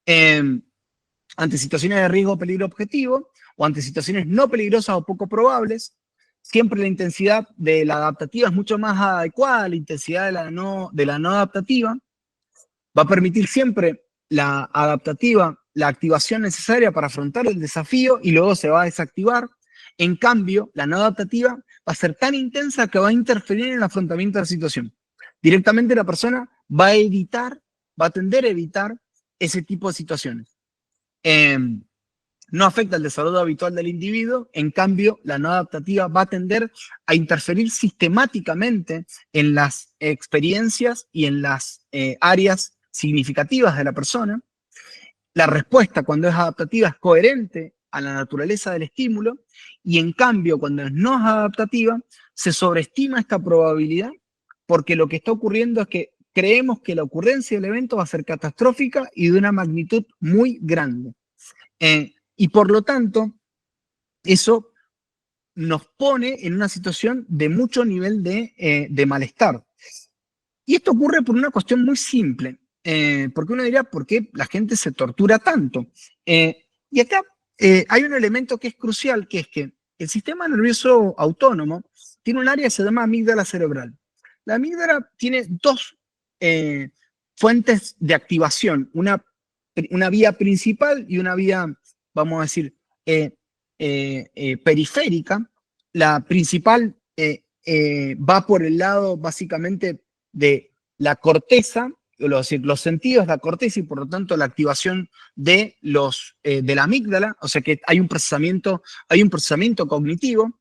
Ante situaciones de riesgo o peligro objetivo, o ante situaciones no peligrosas o poco probables, siempre la intensidad de la adaptativa es mucho más adecuada a la intensidad de la no adaptativa. Va a permitir siempre la adaptativa la activación necesaria para afrontar el desafío y luego se va a desactivar. En cambio, la no adaptativa va a ser tan intensa que va a interferir en el afrontamiento de la situación. Directamente la persona va a tender a evitar ese tipo de situaciones. No afecta el desarrollo habitual del individuo, en cambio, la no adaptativa va a tender a interferir sistemáticamente en las experiencias y en las áreas significativas de la persona. La respuesta, cuando es adaptativa, es coherente a la naturaleza del estímulo, y en cambio, cuando no es adaptativa, se sobreestima esta probabilidad, porque lo que está ocurriendo es que creemos que la ocurrencia del evento va a ser catastrófica y de una magnitud muy grande. Y por lo tanto, eso nos pone en una situación de mucho nivel de malestar. Y esto ocurre por una cuestión muy simple, porque uno diría, ¿por qué la gente se tortura tanto? Y acá hay un elemento que es crucial, que es que el sistema nervioso autónomo tiene un área que se llama amígdala cerebral. La amígdala tiene dos fuentes de activación, una vía principal y una vía, vamos a decir, periférica. La principal va por el lado básicamente de la corteza, los sentidos de la corteza y por lo tanto la activación de la amígdala, o sea que hay un procesamiento cognitivo,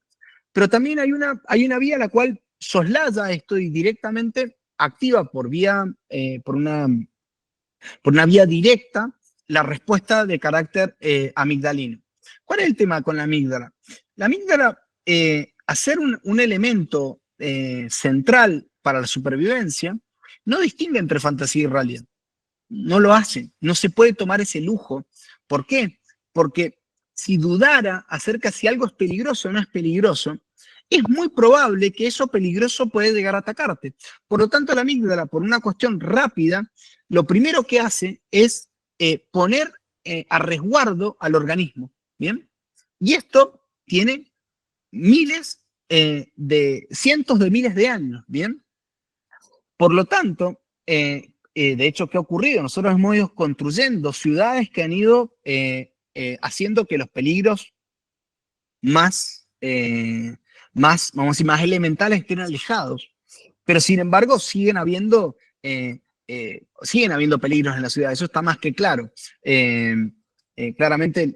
pero también hay una vía la cual soslaya esto y directamente activa por una vía directa la respuesta de carácter amigdalino. ¿Cuál es el tema con la amígdala? La amígdala, a ser un elemento central para la supervivencia, no distingue entre fantasía y realidad. No lo hace, no se puede tomar ese lujo. ¿Por qué? Porque si dudara acerca si algo es peligroso o no es peligroso, es muy probable que eso peligroso puede llegar a atacarte. Por lo tanto, la amígdala, por una cuestión rápida, lo primero que hace es poner a resguardo al organismo, ¿bien? Y esto tiene cientos de miles de años, ¿bien? Por lo tanto, de hecho, ¿qué ha ocurrido? Nosotros hemos ido construyendo ciudades que han ido haciendo que los peligros más, vamos a decir, más elementales estén alejados. Pero sin embargo, siguen habiendo peligros en la ciudad, eso está más que claro. Claramente,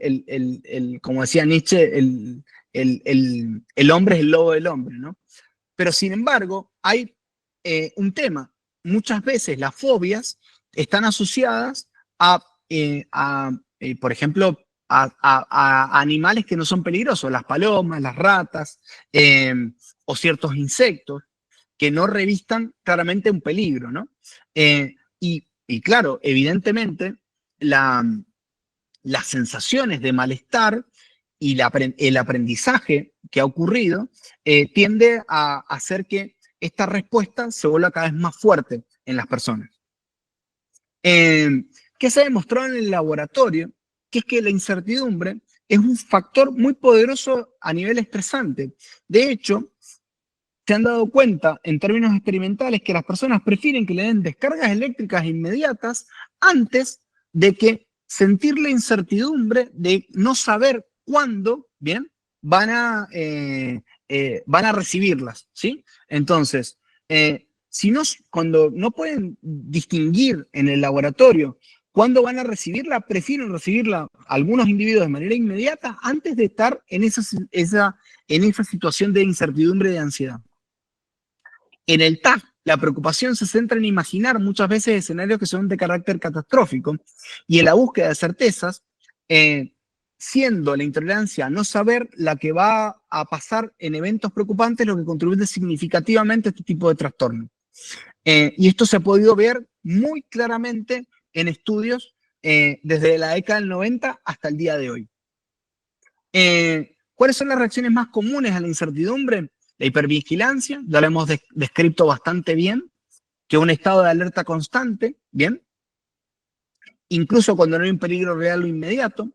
como decía Nietzsche, el hombre es el lobo del hombre, ¿no? Pero sin embargo, hay un tema. Muchas veces las fobias están asociadas por ejemplo, a animales que no son peligrosos, las palomas, las ratas o ciertos insectos que no revistan claramente un peligro, ¿no? Y claro, evidentemente, las sensaciones de malestar y el aprendizaje que ha ocurrido tiende a hacer que esta respuesta se vuelva cada vez más fuerte en las personas. ¿Qué se ha demostrado en el laboratorio? Que es que la incertidumbre es un factor muy poderoso a nivel estresante. De hecho, se han dado cuenta en términos experimentales que las personas prefieren que le den descargas eléctricas inmediatas antes de que sentir la incertidumbre de no saber cuándo, ¿bien?, van a recibirlas, ¿sí? Entonces, cuando no pueden distinguir en el laboratorio cuándo van a recibirla, prefieren recibirla algunos individuos de manera inmediata antes de estar en esa situación de incertidumbre y de ansiedad. En el TAG, la preocupación se centra en imaginar muchas veces escenarios que son de carácter catastrófico y en la búsqueda de certezas, siendo la intolerancia a no saber la que va a pasar en eventos preocupantes, lo que contribuye significativamente a este tipo de trastorno. Y esto se ha podido ver muy claramente en estudios desde la década del 90 hasta el día de hoy. ¿Cuáles son las reacciones más comunes a la incertidumbre? La hipervigilancia, ya lo hemos descrito bastante bien, que es un estado de alerta constante, ¿bien? Incluso cuando no hay un peligro real o inmediato.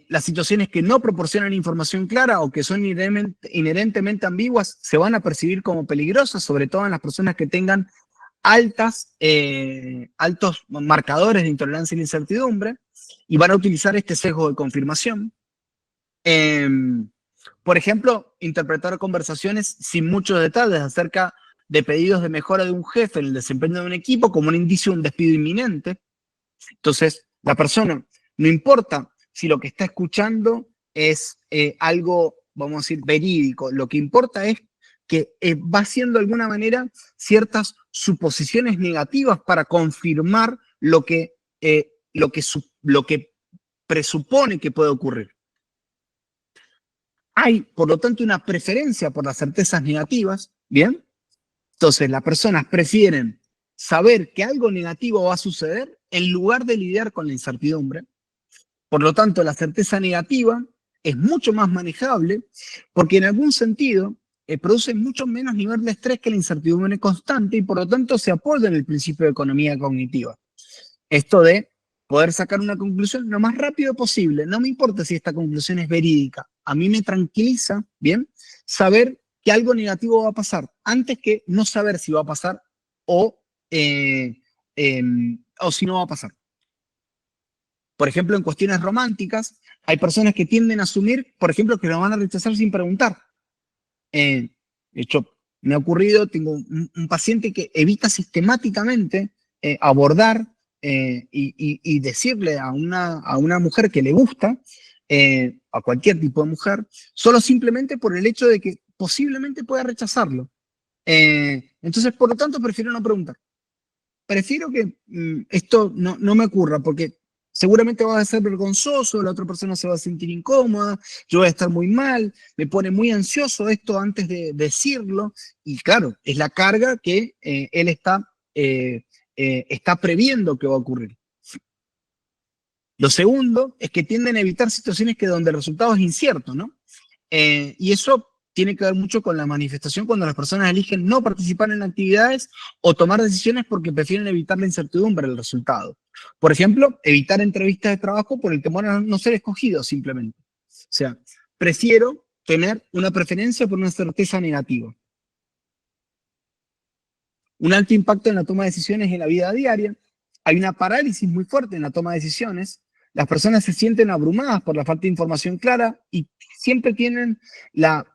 Las situaciones que no proporcionan información clara o que son inherentemente ambiguas se van a percibir como peligrosas, sobre todo en las personas que tengan altos marcadores de intolerancia y la incertidumbre, y van a utilizar este sesgo de confirmación. Por ejemplo, interpretar conversaciones sin muchos detalles acerca de pedidos de mejora de un jefe en el desempeño de un equipo como un indicio de un despido inminente. Entonces, la persona, no importa si lo que está escuchando es algo, vamos a decir, verídico, lo que importa es que va haciendo de alguna manera ciertas suposiciones negativas para confirmar lo que presupone que puede ocurrir. Hay, por lo tanto, una preferencia por las certezas negativas, ¿bien? Entonces, las personas prefieren saber que algo negativo va a suceder en lugar de lidiar con la incertidumbre. Por lo tanto, la certeza negativa es mucho más manejable porque en algún sentido produce mucho menos nivel de estrés que la incertidumbre constante y por lo tanto se apoya en el principio de economía cognitiva. Esto de poder sacar una conclusión lo más rápido posible. No me importa si esta conclusión es verídica. A mí me tranquiliza, ¿bien? Saber que algo negativo va a pasar antes que no saber si va a pasar o, o si no va a pasar. Por ejemplo, en cuestiones románticas, hay personas que tienden a asumir, por ejemplo, que lo van a rechazar sin preguntar. De hecho, me ha ocurrido, tengo un paciente que evita sistemáticamente abordar y decirle a una mujer que le gusta, a cualquier tipo de mujer, solo simplemente por el hecho de que posiblemente pueda rechazarlo. Entonces, por lo tanto, prefiero no preguntar. Prefiero que esto no me ocurra, porque seguramente va a ser vergonzoso, la otra persona se va a sentir incómoda, yo voy a estar muy mal, me pone muy ansioso esto antes de decirlo, y claro, es la carga que él está previendo que va a ocurrir. Lo segundo es que tienden a evitar situaciones donde el resultado es incierto, ¿no? Y eso tiene que ver mucho con la manifestación cuando las personas eligen no participar en actividades o tomar decisiones porque prefieren evitar la incertidumbre del resultado. Por ejemplo, evitar entrevistas de trabajo por el temor a no ser escogido simplemente. O sea, prefiero tener una preferencia por una certeza negativa. Un alto impacto en la toma de decisiones en la vida diaria. Hay una parálisis muy fuerte en la toma de decisiones. Las personas se sienten abrumadas por la falta de información clara y siempre tienen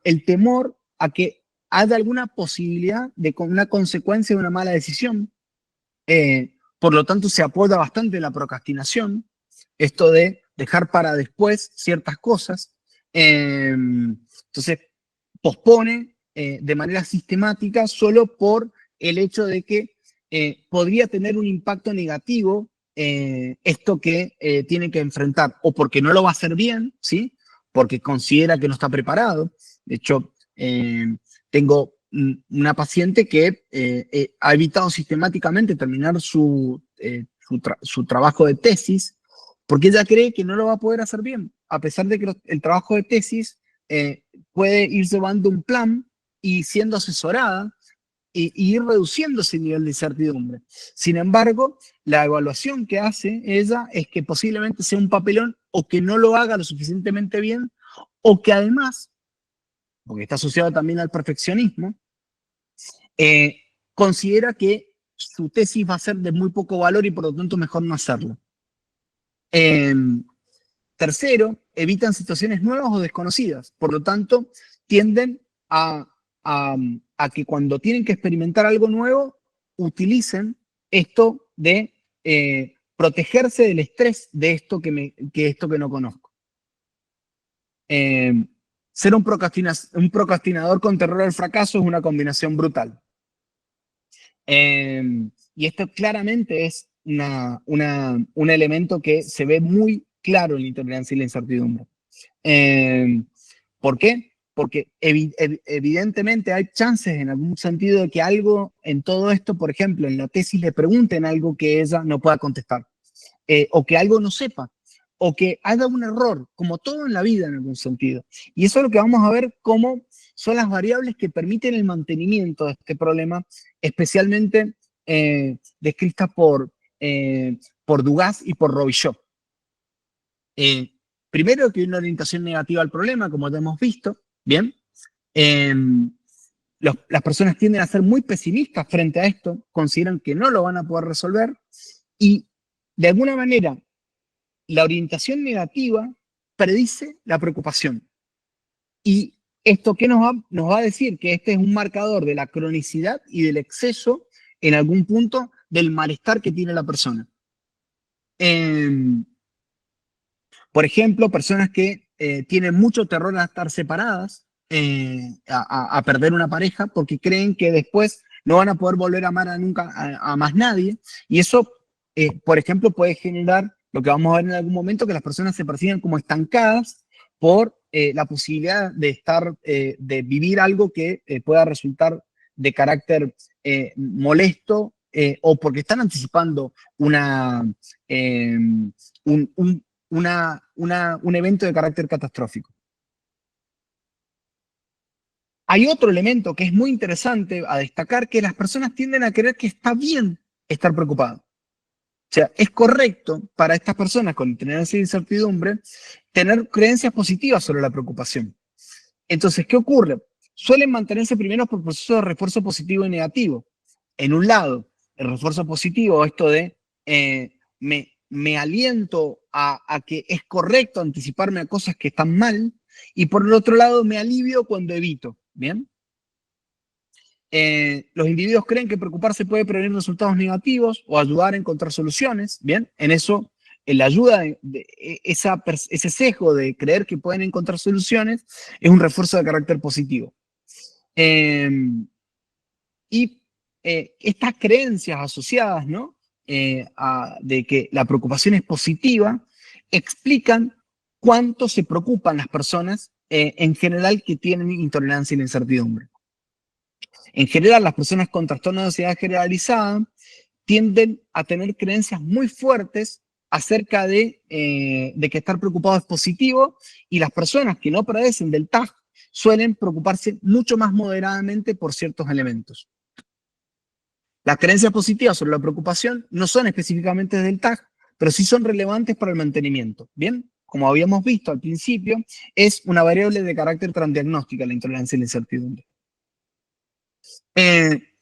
el temor a que haya alguna posibilidad de una consecuencia de una mala decisión. Por lo tanto, se apoya bastante en la procrastinación, esto de dejar para después ciertas cosas. Entonces, pospone de manera sistemática solo por el hecho de que podría tener un impacto negativo esto que tiene que enfrentar, o porque no lo va a hacer bien, ¿sí? Porque considera que no está preparado. De hecho, tengo una paciente que ha evitado sistemáticamente terminar su trabajo de tesis porque ella cree que no lo va a poder hacer bien, a pesar de que el trabajo de tesis puede ir llevando un plan y siendo asesorada y ir reduciendo ese nivel de incertidumbre. Sin embargo, la evaluación que hace ella es que posiblemente sea un papelón o que no lo haga lo suficientemente bien o que además, porque está asociado también al perfeccionismo, considera que su tesis va a ser de muy poco valor y por lo tanto mejor no hacerlo. Tercero, evitan situaciones nuevas o desconocidas. Por lo tanto, tienden a que cuando tienen que experimentar algo nuevo, utilicen esto de protegerse del estrés de esto que no conozco. Ser un procrastinador con terror al fracaso es una combinación brutal. Y esto claramente es un elemento que se ve muy claro en la intolerancia y la incertidumbre. ¿Por qué? Porque evidentemente hay chances en algún sentido de que algo en todo esto, por ejemplo, en la tesis le pregunten algo que ella no pueda contestar, o que algo no sepa, o que haga un error, como todo en la vida en algún sentido. Y eso es lo que vamos a ver cómo son las variables que permiten el mantenimiento de este problema, especialmente descritas por Dugas y por Robichaud. Primero, que hay una orientación negativa al problema, como ya hemos visto, ¿bien? Las personas tienden a ser muy pesimistas frente a esto, consideran que no lo van a poder resolver y, de alguna manera, la orientación negativa predice la preocupación. Y esto, ¿qué nos va a decir? Que este es un marcador de la cronicidad y del exceso, en algún punto, del malestar que tiene la persona. Por ejemplo, personas que tienen mucho terror a estar separadas, a perder una pareja, porque creen que después no van a poder volver a amar nunca a más nadie. Y eso, por ejemplo, puede generar lo que vamos a ver en algún momento, que las personas se perciben como estancadas por la posibilidad de de vivir algo que pueda resultar de carácter molesto, o porque están anticipando un evento de carácter catastrófico. Hay otro elemento que es muy interesante a destacar, que las personas tienden a creer que está bien estar preocupado. O sea, es correcto para estas personas con tener esa incertidumbre tener creencias positivas sobre la preocupación. Entonces, ¿qué ocurre? Suelen mantenerse primero por procesos de refuerzo positivo y negativo. En un lado, el refuerzo positivo, esto de me aliento a que es correcto anticiparme a cosas que están mal, y por el otro lado me alivio cuando evito. ¿Bien? Los individuos creen que preocuparse puede prevenir resultados negativos o ayudar a encontrar soluciones. Bien, en eso, la ayuda ese sesgo de creer que pueden encontrar soluciones es un refuerzo de carácter positivo. Estas creencias asociadas, ¿no? De que la preocupación es positiva, explican cuánto se preocupan las personas en general que tienen intolerancia y la incertidumbre. En general, las personas con trastorno de ansiedad generalizada tienden a tener creencias muy fuertes acerca de que estar preocupado es positivo, y las personas que no padecen del TAG suelen preocuparse mucho más moderadamente por ciertos elementos. Las creencias positivas sobre la preocupación no son específicamente del TAG, pero sí son relevantes para el mantenimiento. Bien, como habíamos visto al principio, es una variable de carácter transdiagnóstica la intolerancia y la incertidumbre.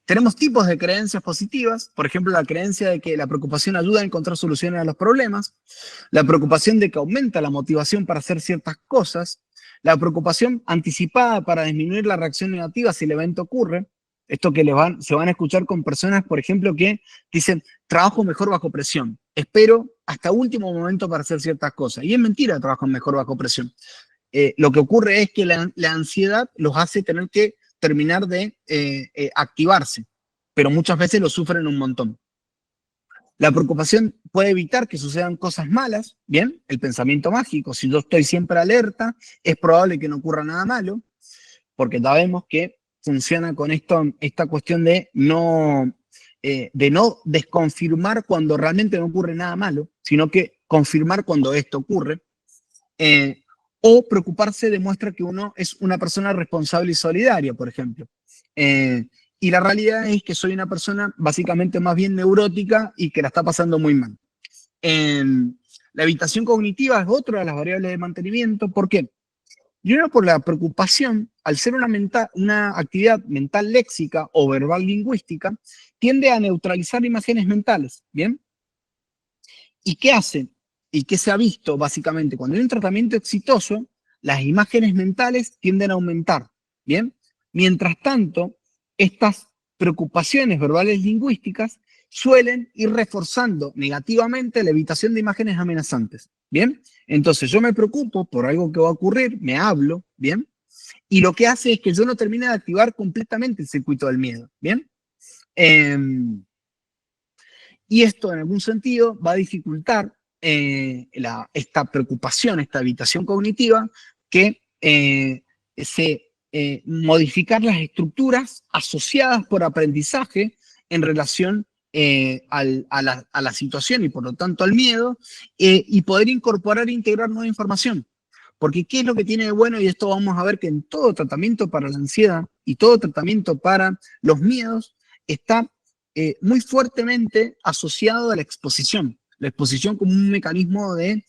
Tenemos tipos de creencias positivas, por ejemplo, la creencia de que la preocupación ayuda a encontrar soluciones a los problemas, la preocupación de que aumenta la motivación para hacer ciertas cosas, la preocupación anticipada para disminuir la reacción negativa si el evento ocurre. Esto que se van a escuchar con personas, por ejemplo, que dicen, trabajo mejor bajo presión, espero hasta último momento para hacer ciertas cosas. Y es mentira, trabajo mejor bajo presión. Lo que ocurre es que la ansiedad los hace tener que terminar de activarse, pero muchas veces lo sufren un montón. La preocupación puede evitar que sucedan cosas malas, ¿bien? El pensamiento mágico, si yo estoy siempre alerta, es probable que no ocurra nada malo, porque sabemos que funciona con esta cuestión de no desconfirmar cuando realmente no ocurre nada malo, sino que confirmar cuando esto ocurre. O preocuparse demuestra que uno es una persona responsable y solidaria, por ejemplo. Y la realidad es que soy una persona básicamente más bien neurótica y que la está pasando muy mal. La evitación cognitiva es otra de las variables de mantenimiento. ¿Por qué? Y uno, por la preocupación, al ser una actividad mental léxica o verbal lingüística, tiende a neutralizar imágenes mentales, ¿bien? ¿Y qué hace? ¿Y qué se ha visto básicamente? Cuando hay un tratamiento exitoso, las imágenes mentales tienden a aumentar, ¿bien? Mientras tanto, estas preocupaciones verbales lingüísticas suelen ir reforzando negativamente la evitación de imágenes amenazantes, ¿bien? Entonces yo me preocupo por algo que va a ocurrir, me hablo, ¿bien? Y lo que hace es que yo no termine de activar completamente el circuito del miedo, ¿bien? Y esto en algún sentido va a dificultar esta preocupación, esta evitación cognitiva, que modificar las estructuras asociadas por aprendizaje en relación a la situación y por lo tanto al miedo, y poder incorporar e integrar nueva información. Porque ¿qué es lo que tiene de bueno? Y esto vamos a ver que en todo tratamiento para la ansiedad y todo tratamiento para los miedos está muy fuertemente asociado a la exposición como un mecanismo de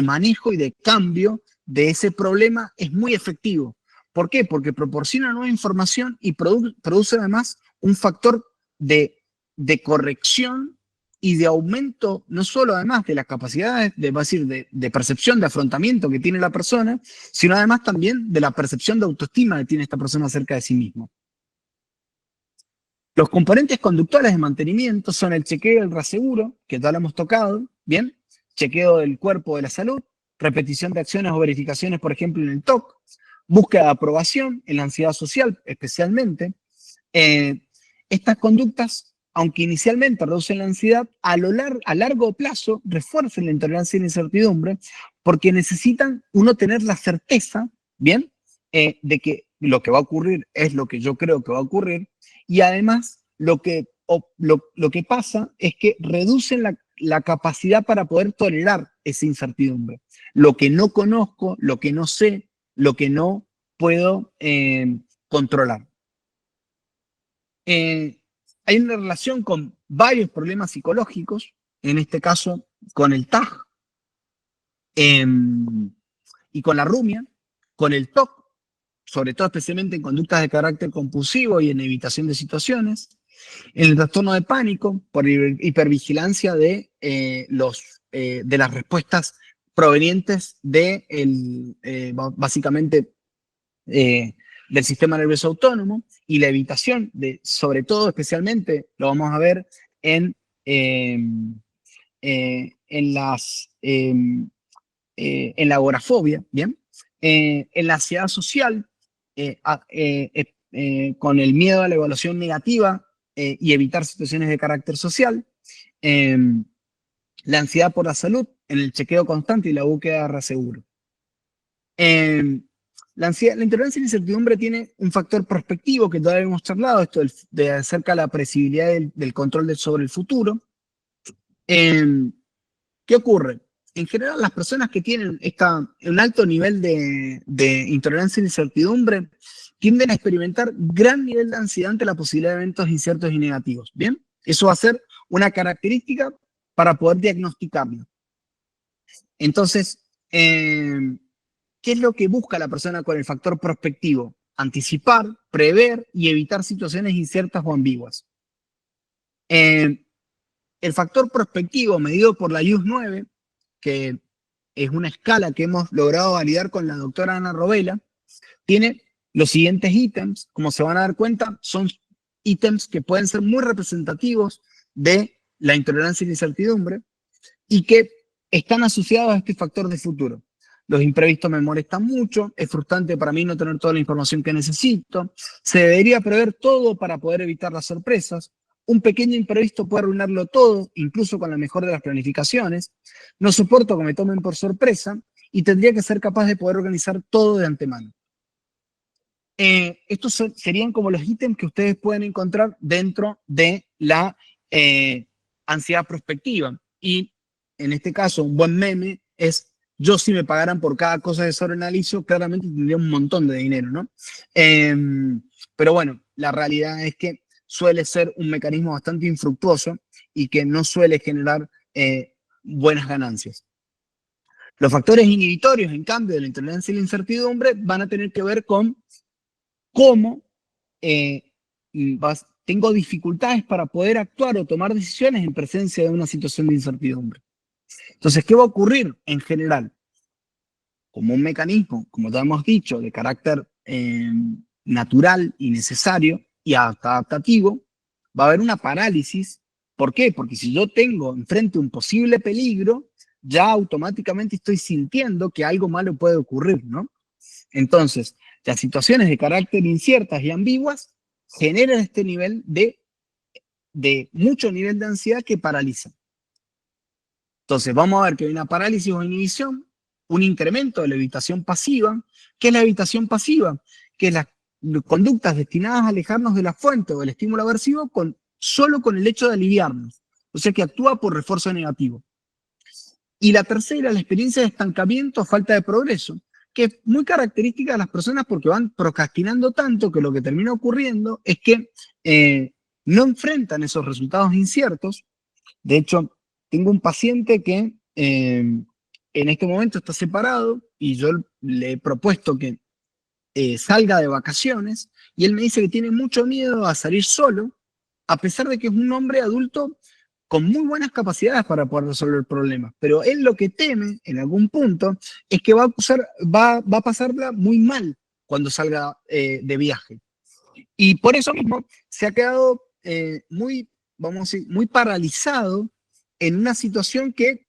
manejo y de cambio de ese problema es muy efectivo. ¿Por qué? Porque proporciona nueva información y produce además un factor de corrección y de aumento, no solo además de las capacidades de percepción, de afrontamiento que tiene la persona, sino además también de la percepción de autoestima que tiene esta persona acerca de sí mismo. Los componentes conductuales de mantenimiento son el chequeo y el reaseguro, que ya lo hemos tocado, ¿bien? Chequeo del cuerpo de la salud, repetición de acciones o verificaciones, por ejemplo, en el TOC, búsqueda de aprobación en la ansiedad social, especialmente. Estas conductas, aunque inicialmente reducen la ansiedad, a largo plazo refuerzan la intolerancia y la incertidumbre, porque necesitan uno tener la certeza, ¿bien? De que lo que va a ocurrir es lo que yo creo que va a ocurrir, y además lo que pasa es que reducen la capacidad para poder tolerar esa incertidumbre. Lo que no conozco, lo que no sé, lo que no puedo controlar. Hay una relación con varios problemas psicológicos, en este caso con el TAG, y con la rumia, con el TOC, sobre todo especialmente en conductas de carácter compulsivo y en evitación de situaciones, en el trastorno de pánico, por hipervigilancia de las respuestas provenientes de básicamente del sistema nervioso autónomo, y la evitación de, sobre todo, especialmente, lo vamos a ver en la agorafobia, ¿bien? En la ansiedad social, con el miedo a la evaluación negativa y evitar situaciones de carácter social, la ansiedad por la salud, en el chequeo constante y la búsqueda de reaseguro. La intolerancia y la incertidumbre tiene un factor prospectivo que todavía hemos charlado, esto de acerca de la predecibilidad del control sobre el futuro. ¿Qué ocurre? En general, las personas que tienen un alto nivel de intolerancia e incertidumbre tienden a experimentar gran nivel de ansiedad ante la posibilidad de eventos inciertos y negativos. ¿Bien? Eso va a ser una característica para poder diagnosticarlo. Entonces, ¿qué es lo que busca la persona con el factor prospectivo? Anticipar, prever y evitar situaciones inciertas o ambiguas. El factor prospectivo medido por la IUS-9, que es una escala que hemos logrado validar con la doctora Ana Robela, tiene los siguientes ítems. Como se van a dar cuenta, son ítems que pueden ser muy representativos de la intolerancia y la incertidumbre y que están asociados a este factor de futuro. Los imprevistos me molestan mucho, es frustrante para mí no tener toda la información que necesito, se debería prever todo para poder evitar las sorpresas, un pequeño imprevisto puede arruinarlo todo, incluso con la mejor de las planificaciones, no soporto que me tomen por sorpresa y tendría que ser capaz de poder organizar todo de antemano. Estos serían como los ítems que ustedes pueden encontrar dentro de la ansiedad prospectiva. Y en este caso, un buen meme es: yo si me pagaran por cada cosa que sobreanalizo, claramente tendría un montón de dinero, ¿no? Pero bueno, la realidad es que suele ser un mecanismo bastante infructuoso y que no suele generar buenas ganancias. Los factores inhibitorios, en cambio, de la intolerancia y la incertidumbre van a tener que ver con cómo tengo dificultades para poder actuar o tomar decisiones en presencia de una situación de incertidumbre. Entonces, ¿qué va a ocurrir en general? Como un mecanismo, como ya hemos dicho, de carácter natural y necesario y adaptativo, va a haber una parálisis. ¿Por qué? Porque si yo tengo enfrente un posible peligro, ya automáticamente estoy sintiendo que algo malo puede ocurrir, ¿no? Entonces, las situaciones de carácter inciertas y ambiguas generan este nivel de mucho nivel de ansiedad que paraliza. Entonces, vamos a ver que hay una parálisis o inhibición, un incremento de la evitación pasiva. ¿Qué es la evitación pasiva? Que es las conductas destinadas a alejarnos de la fuente o del estímulo aversivo solo con el hecho de aliviarnos. O sea que actúa por refuerzo negativo. Y la tercera, la experiencia de estancamiento o falta de progreso, que es muy característica de las personas porque van procrastinando tanto que lo que termina ocurriendo es que no enfrentan esos resultados inciertos. De hecho, tengo un paciente que en este momento está separado y yo le he propuesto que salga de vacaciones y él me dice que tiene mucho miedo a salir solo, a pesar de que es un hombre adulto con muy buenas capacidades para poder resolver problemas. Pero él lo que teme en algún punto es que va a pasarla muy mal cuando salga de viaje. Y por eso mismo se ha quedado vamos a decir, muy paralizado en una situación que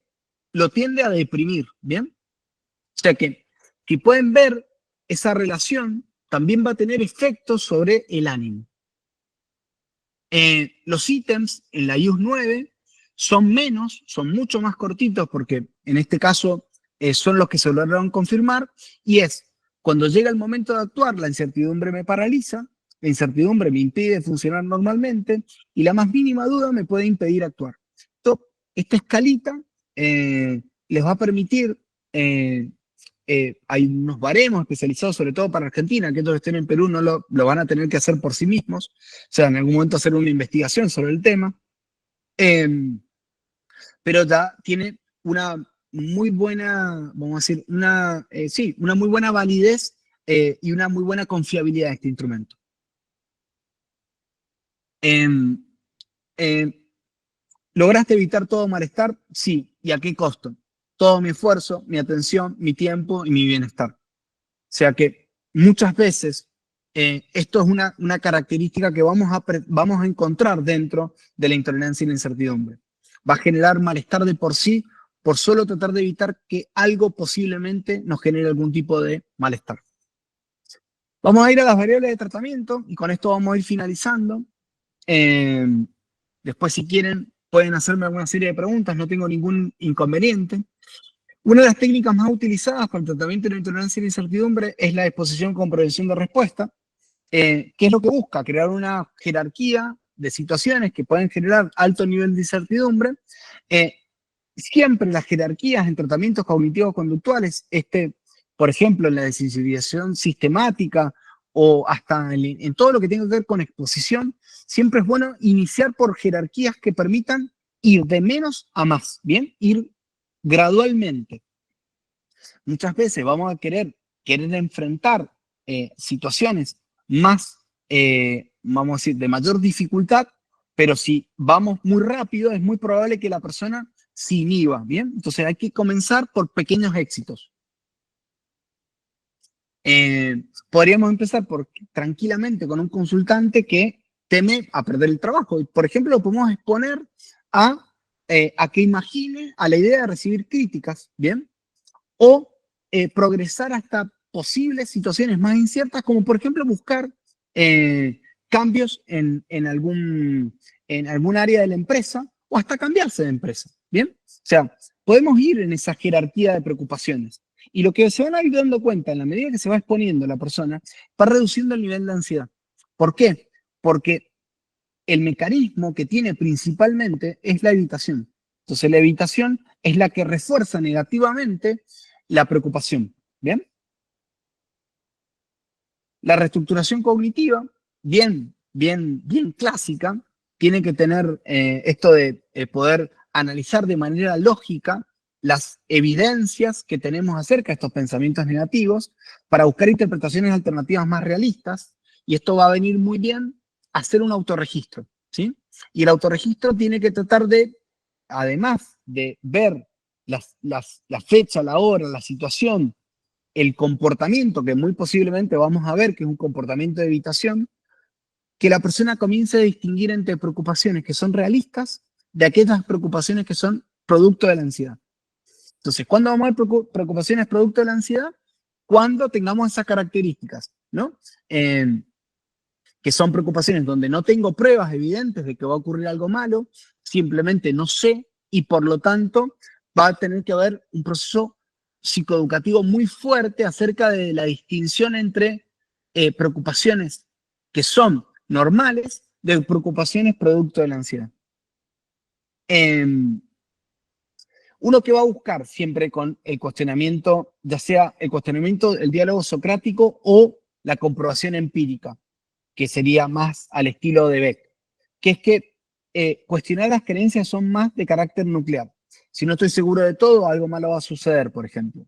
lo tiende a deprimir, ¿bien? O sea que, si pueden ver, esa relación también va a tener efectos sobre el ánimo. Los ítems en la IUS 9 son mucho más cortitos, porque en este caso son los que se lograron confirmar, y es, cuando llega el momento de actuar, la incertidumbre me paraliza, la incertidumbre me impide funcionar normalmente, y la más mínima duda me puede impedir actuar. Esta escalita les va a permitir, hay unos baremos especializados sobre todo para Argentina, que estos que estén en Perú no lo van a tener que hacer por sí mismos, o sea, en algún momento hacer una investigación sobre el tema, pero ya tiene una muy buena, vamos a decir, una muy buena validez y una muy buena confiabilidad de este instrumento. ¿Lograste evitar todo malestar? Sí. ¿Y a qué costo? Todo mi esfuerzo, mi atención, mi tiempo y mi bienestar. O sea que muchas veces esto es una característica que vamos a encontrar dentro de la intolerancia y la incertidumbre. Va a generar malestar de por sí, por solo tratar de evitar que algo posiblemente nos genere algún tipo de malestar. Vamos a ir a las variables de tratamiento y con esto vamos a ir finalizando. Después, si quieren, pueden hacerme alguna serie de preguntas, no tengo ningún inconveniente. Una de las técnicas más utilizadas para el tratamiento de la intolerancia y la incertidumbre es la exposición con prevención de respuesta, que es lo que busca, crear una jerarquía de situaciones que pueden generar alto nivel de incertidumbre. Siempre las jerarquías en tratamientos cognitivos conductuales, por ejemplo, en la desensibilización sistemática o hasta en todo lo que tenga que ver con exposición, siempre es bueno iniciar por jerarquías que permitan ir de menos a más, ¿bien? Ir gradualmente. Muchas veces vamos a querer enfrentar situaciones más, vamos a decir, de mayor dificultad, pero si vamos muy rápido, es muy probable que la persona se inhiba, ¿bien? Entonces hay que comenzar por pequeños éxitos. Podríamos empezar tranquilamente con un consultante que teme a perder el trabajo. Por ejemplo, lo podemos exponer a que imagine a la idea de recibir críticas, ¿bien? O progresar hasta posibles situaciones más inciertas, como por ejemplo buscar cambios en algún área de la empresa o hasta cambiarse de empresa, ¿bien? O sea, podemos ir en esa jerarquía de preocupaciones. Y lo que se van a ir dando cuenta en la medida que se va exponiendo la persona, va reduciendo el nivel de ansiedad. ¿Por qué? Porque el mecanismo que tiene principalmente es la evitación. Entonces la evitación es la que refuerza negativamente la preocupación. ¿Bien? La reestructuración cognitiva, bien clásica, tiene que tener esto de poder analizar de manera lógica las evidencias que tenemos acerca de estos pensamientos negativos para buscar interpretaciones alternativas más realistas, y esto va a venir muy bien a hacer un autorregistro, ¿sí? Y el autorregistro tiene que tratar de, además de ver la fecha, la hora, la situación, el comportamiento que muy posiblemente vamos a ver, que es un comportamiento de evitación, que la persona comience a distinguir entre preocupaciones que son realistas de aquellas preocupaciones que son producto de la ansiedad. Entonces, ¿cuándo vamos a ver preocupaciones producto de la ansiedad? Cuando tengamos esas características, ¿no? Que son preocupaciones donde no tengo pruebas evidentes de que va a ocurrir algo malo, simplemente no sé, y por lo tanto va a tener que haber un proceso psicoeducativo muy fuerte acerca de la distinción entre preocupaciones que son normales de preocupaciones producto de la ansiedad. Uno que va a buscar siempre con el cuestionamiento, ya sea el cuestionamiento, el diálogo socrático o la comprobación empírica, que sería más al estilo de Beck, que es que cuestionar las creencias son más de carácter nuclear. Si no estoy seguro de todo, algo malo va a suceder, por ejemplo.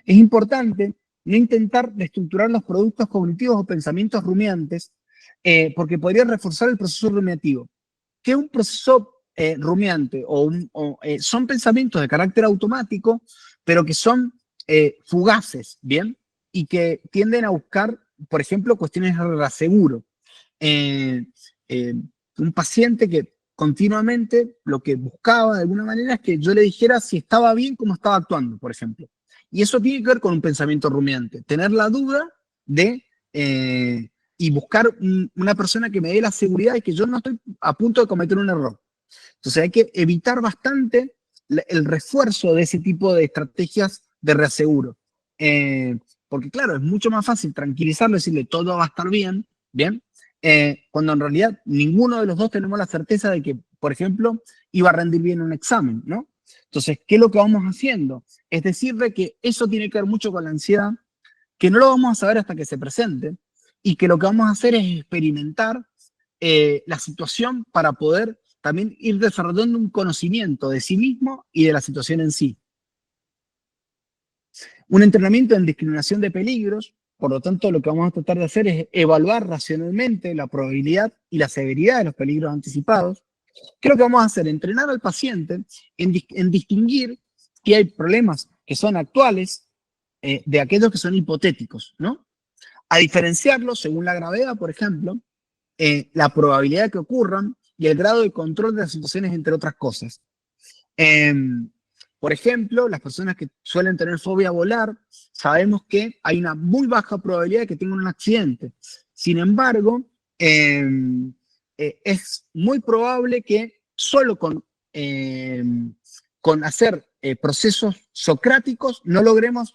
Es importante no intentar reestructurar los productos cognitivos o pensamientos rumiantes, porque podría reforzar el proceso rumiativo. ¿Qué es un proceso rumiante? Son pensamientos de carácter automático, pero que son fugaces, ¿bien? Y que tienden a buscar, por ejemplo, cuestiones de reaseguro. Un paciente que continuamente lo que buscaba de alguna manera es que yo le dijera si estaba bien, cómo estaba actuando, por ejemplo. Y eso tiene que ver con un pensamiento rumiante, tener la duda de y buscar una persona que me dé la seguridad de que yo no estoy a punto de cometer un error. Entonces hay que evitar bastante el refuerzo de ese tipo de estrategias de reaseguro. Porque claro, es mucho más fácil tranquilizarlo, decirle todo va a estar bien, ¿bien? Cuando en realidad ninguno de los dos tenemos la certeza de que, por ejemplo, iba a rendir bien un examen, ¿no? Entonces, ¿qué es lo que vamos haciendo? Es decirle que eso tiene que ver mucho con la ansiedad, que no lo vamos a saber hasta que se presente, y que lo que vamos a hacer es experimentar la situación para poder también ir desarrollando un conocimiento de sí mismo y de la situación en sí. Un entrenamiento en discriminación de peligros, por lo tanto, lo que vamos a tratar de hacer es evaluar racionalmente la probabilidad y la severidad de los peligros anticipados. ¿Qué es lo que vamos a hacer? Entrenar al paciente en distinguir que hay problemas que son actuales de aquellos que son hipotéticos, ¿no? A diferenciarlos según la gravedad, por ejemplo, la probabilidad de que ocurran y el grado de control de las situaciones, entre otras cosas. Por ejemplo, las personas que suelen tener fobia a volar, sabemos que hay una muy baja probabilidad de que tengan un accidente. Sin embargo, es muy probable que solo con hacer procesos socráticos no logremos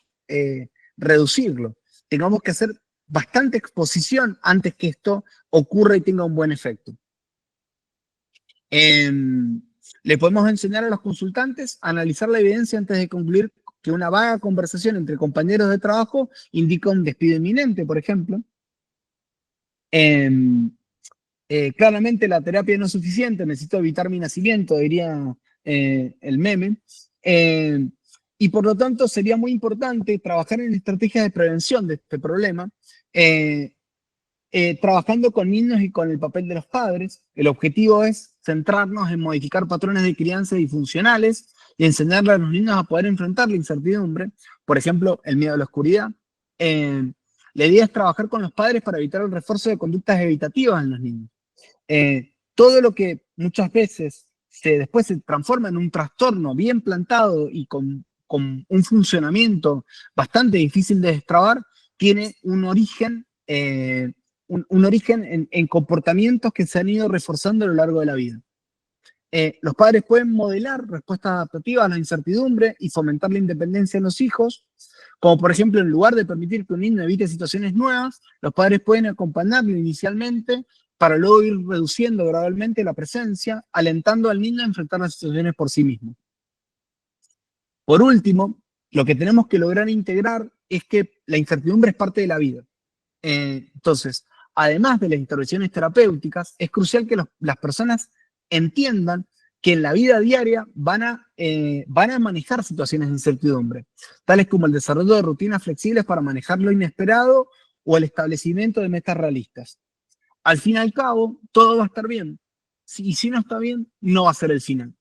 reducirlo. Tengamos que hacer bastante exposición antes que esto ocurra y tenga un buen efecto. Le podemos enseñar a los consultantes a analizar la evidencia antes de concluir que una vaga conversación entre compañeros de trabajo indica un despido inminente, por ejemplo. Claramente la terapia no es suficiente, necesito evitar mi nacimiento, diría el meme. Y por lo tanto sería muy importante trabajar en estrategias de prevención de este problema, trabajando con niños y con el papel de los padres. El objetivo es centrarnos en modificar patrones de crianza disfuncionales y enseñarle a los niños a poder enfrentar la incertidumbre, por ejemplo, el miedo a la oscuridad. La idea es trabajar con los padres para evitar el refuerzo de conductas evitativas en los niños. Todo lo que muchas veces después se transforma en un trastorno bien plantado y con un funcionamiento bastante difícil de destrabar, tiene un origen en comportamientos que se han ido reforzando a lo largo de la vida. Los padres pueden modelar respuestas adaptativas a la incertidumbre y fomentar la independencia en los hijos, como por ejemplo, en lugar de permitir que un niño evite situaciones nuevas, los padres pueden acompañarlo inicialmente para luego ir reduciendo gradualmente la presencia, alentando al niño a enfrentar las situaciones por sí mismo. Por último, lo que tenemos que lograr integrar es que la incertidumbre es parte de la vida. Entonces, además de las intervenciones terapéuticas, es crucial que las personas entiendan que en la vida diaria van a manejar situaciones de incertidumbre, tales como el desarrollo de rutinas flexibles para manejar lo inesperado o el establecimiento de metas realistas. Al fin y al cabo, todo va a estar bien. Y si no está bien, no va a ser el final.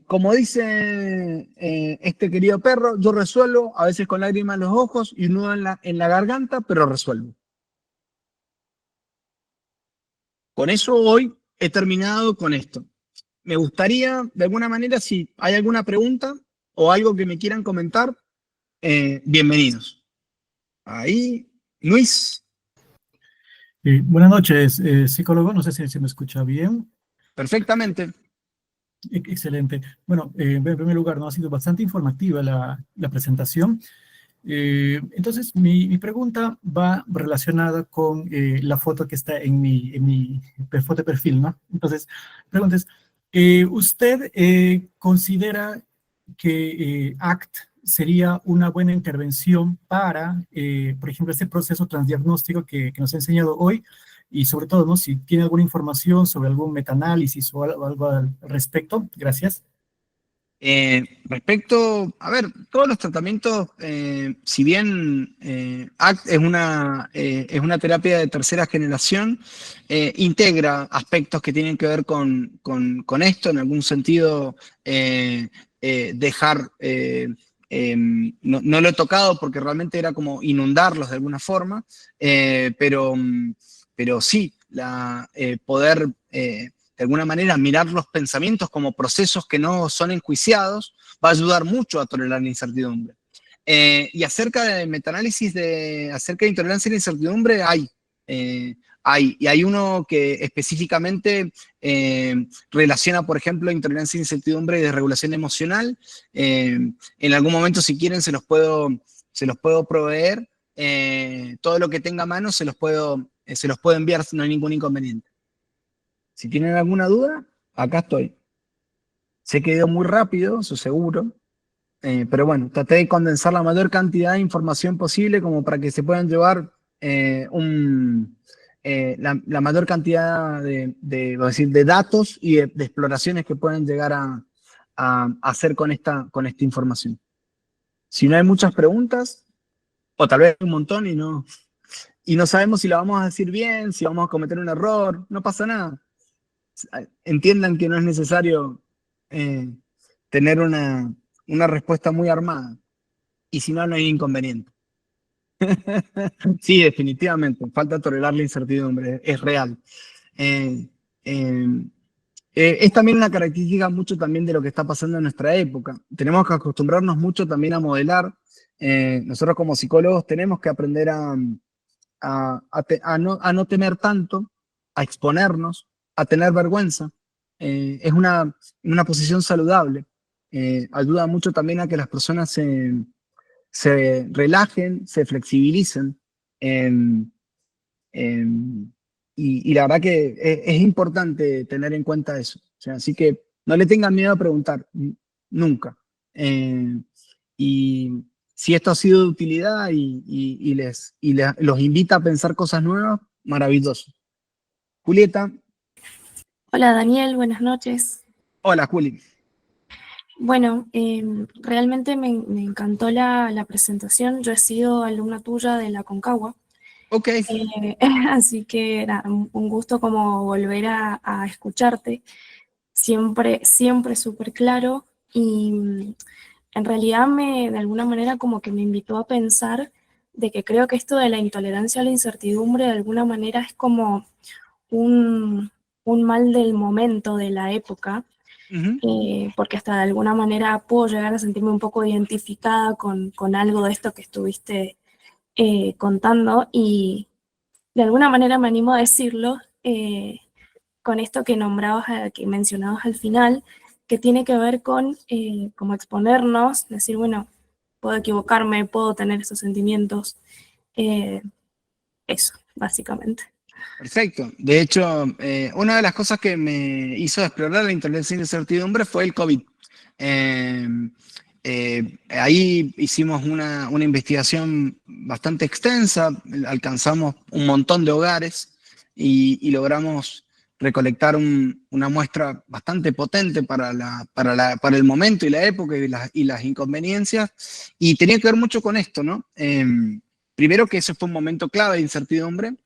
Como dice este querido perro, yo resuelvo, a veces con lágrimas en los ojos y un nudo en la garganta, pero resuelvo. Con eso hoy he terminado con esto. Me gustaría, de alguna manera, si hay alguna pregunta o algo que me quieran comentar, bienvenidos. Ahí, Luis. Buenas noches, psicólogo. No sé si me escucha bien. Perfectamente. Excelente. Bueno, en primer lugar, ¿no? Ha sido bastante informativa la presentación. Entonces, mi pregunta va relacionada con la foto que está en mi foto de perfil, ¿no? Entonces, pregunta es, ¿usted considera que ACT sería una buena intervención para, por ejemplo, este proceso transdiagnóstico que nos ha enseñado hoy? Y sobre todo, ¿no? Si tiene alguna información sobre algún metaanálisis o algo al respecto. Gracias. Respecto, a ver, todos los tratamientos, si bien ACT es una terapia de tercera generación, integra aspectos que tienen que ver con esto, en algún sentido dejar, no lo he tocado porque realmente era como inundarlos de alguna forma, pero sí, poder de alguna manera mirar los pensamientos como procesos que no son enjuiciados va a ayudar mucho a tolerar la incertidumbre. Y acerca de metaanálisis acerca de intolerancia a la incertidumbre, hay hay uno que específicamente relaciona, por ejemplo, intolerancia, incertidumbre y desregulación emocional. En algún momento, si quieren, se los puedo proveer. Todo lo que tenga a mano se los puedo enviar, no hay ningún inconveniente. Si tienen alguna duda, acá estoy. Sé que he ido muy rápido, eso seguro. Pero bueno, traté de condensar la mayor cantidad de información posible como para que se puedan llevar la mayor cantidad vamos a decir, de datos y de exploraciones que pueden llegar a hacer con esta información. Si no hay muchas preguntas, o tal vez un montón y no sabemos si la vamos a decir bien, si vamos a cometer un error, no pasa nada. Entiendan que no es necesario tener una respuesta muy armada. Y si no, no hay inconveniente. Sí, definitivamente. Falta tolerar la incertidumbre. Es real. Es también una característica mucho también de lo que está pasando en nuestra época. Tenemos que acostumbrarnos mucho también a modelar. Nosotros como psicólogos tenemos que aprender a no temer tanto, a exponernos, a tener vergüenza. Es una posición saludable. Ayuda mucho también a que las personas se relajen, se flexibilicen. em, em, y la verdad que es importante tener en cuenta eso. O sea, así que no le tengan miedo a preguntar, nunca. Y si esto ha sido de utilidad los invita a pensar cosas nuevas, maravilloso. Julieta. Hola Daniel, buenas noches. Hola, Juli. Bueno, realmente me encantó la presentación. Yo he sido alumna tuya de la Concagua. Ok. Así que era un gusto como volver a escucharte. Siempre súper claro. Y en realidad de alguna manera como que me invitó a pensar de que creo que esto de la intolerancia a la incertidumbre de alguna manera es como un mal del momento, de la época. Porque hasta de alguna manera puedo llegar a sentirme un poco identificada con algo de esto que estuviste contando, y de alguna manera me animo a decirlo con esto que que mencionabas al final, que tiene que ver con como exponernos, decir, bueno, puedo equivocarme, puedo tener esos sentimientos, eso, básicamente. Perfecto. De hecho, una de las cosas que me hizo explorar la intolerancia y la incertidumbre fue el COVID. Ahí hicimos una investigación bastante extensa, alcanzamos un montón de hogares y logramos recolectar una muestra bastante potente para el momento y la época y las inconveniencias. Y tenía que ver mucho con esto, ¿no? Primero que ese fue un momento clave de incertidumbre.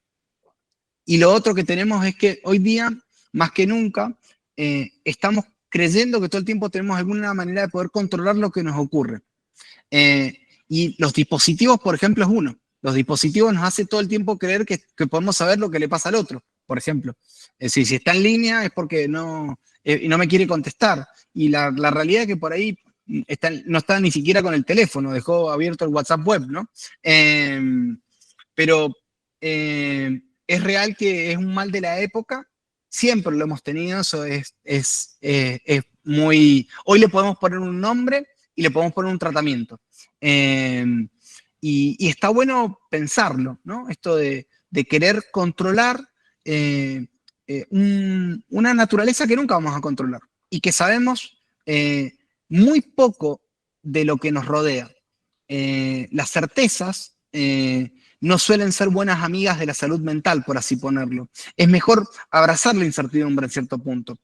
Y lo otro que tenemos es que hoy día, más que nunca, estamos creyendo que todo el tiempo tenemos alguna manera de poder controlar lo que nos ocurre. Y los dispositivos, por ejemplo, es uno. Los dispositivos nos hacen todo el tiempo creer que podemos saber lo que le pasa al otro, por ejemplo. Es decir, si está en línea es porque no me quiere contestar. Y la realidad es que por ahí no está ni siquiera con el teléfono, dejó abierto el WhatsApp web, ¿no? Pero es real que es un mal de la época, siempre lo hemos tenido, eso es muy... Hoy le podemos poner un nombre y le podemos poner un tratamiento. Y está bueno pensarlo, ¿no? Esto de querer controlar una naturaleza que nunca vamos a controlar y que sabemos muy poco de lo que nos rodea. Las certezas no suelen ser buenas amigas de la salud mental, por así ponerlo. Es mejor abrazar la incertidumbre en cierto punto.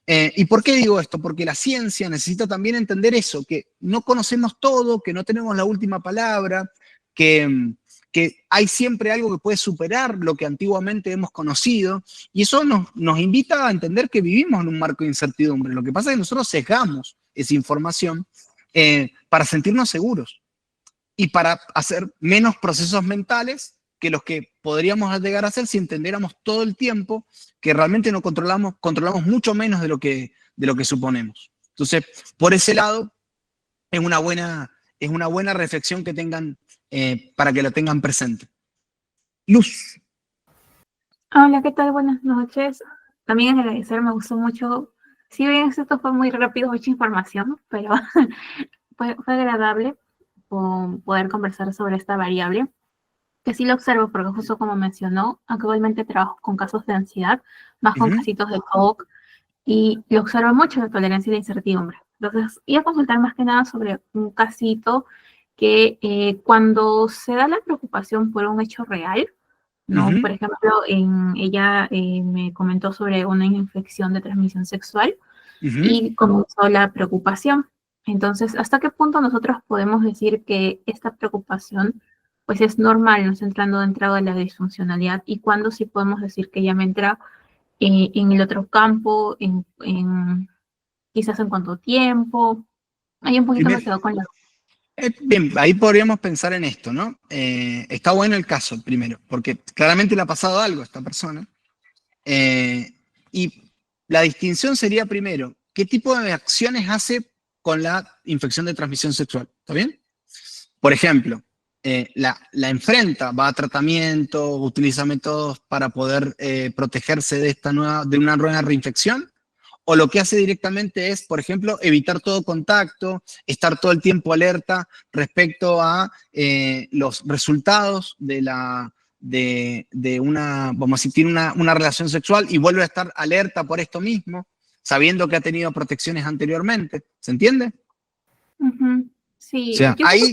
¿Y por qué digo esto? Porque la ciencia necesita también entender eso, que no conocemos todo, que no tenemos la última palabra, que hay siempre algo que puede superar lo que antiguamente hemos conocido, y eso nos invita a entender que vivimos en un marco de incertidumbre. Lo que pasa es que nosotros sesgamos esa información para sentirnos seguros y para hacer menos procesos mentales que los que podríamos llegar a hacer si entendiéramos todo el tiempo que realmente no controlamos mucho menos de lo que suponemos. Entonces, por ese lado, es una buena reflexión que tengan para que lo tengan presente. Luz. Hola, ¿qué tal? Buenas noches. También agradecer, me gustó mucho. Si bien esto fue muy rápido, mucha información, pero fue agradable poder conversar sobre esta variable, que sí lo observo, porque justo como mencionó, actualmente trabajo con casos de ansiedad, más con Ujú, casitos de TOC, y lo observo mucho la tolerancia y la incertidumbre. Entonces, iba a consultar más que nada sobre un casito que cuando se da la preocupación por un hecho real, ¿no? ujú, Por ejemplo, ella me comentó sobre una infección de transmisión sexual ujú. y comenzó la preocupación. Entonces, ¿hasta qué punto nosotros podemos decir que esta preocupación pues es normal, no está entrando dentro de la disfuncionalidad? ¿Y cuándo sí podemos decir que ya me entra en el otro campo, quizás en cuánto tiempo? Ahí un poquito me Primer- quedo con la... Bien, ahí podríamos pensar en esto, ¿no? Está bueno el caso, primero, porque claramente le ha pasado algo a esta persona. Eh, y la distinción sería primero, ¿qué tipo de acciones hace con la infección de transmisión sexual? ¿Está bien? Por ejemplo, la enfrenta, va a tratamiento, utiliza métodos para poder protegerse de, de una nueva reinfección, o lo que hace directamente es, por ejemplo, evitar todo contacto, estar todo el tiempo alerta respecto a los resultados de una, vamos a decir, tiene una relación sexual y vuelve a estar alerta por esto mismo, sabiendo que ha tenido protecciones anteriormente. ¿Se entiende? O Ujú. Sí, sea, yo creo que ahí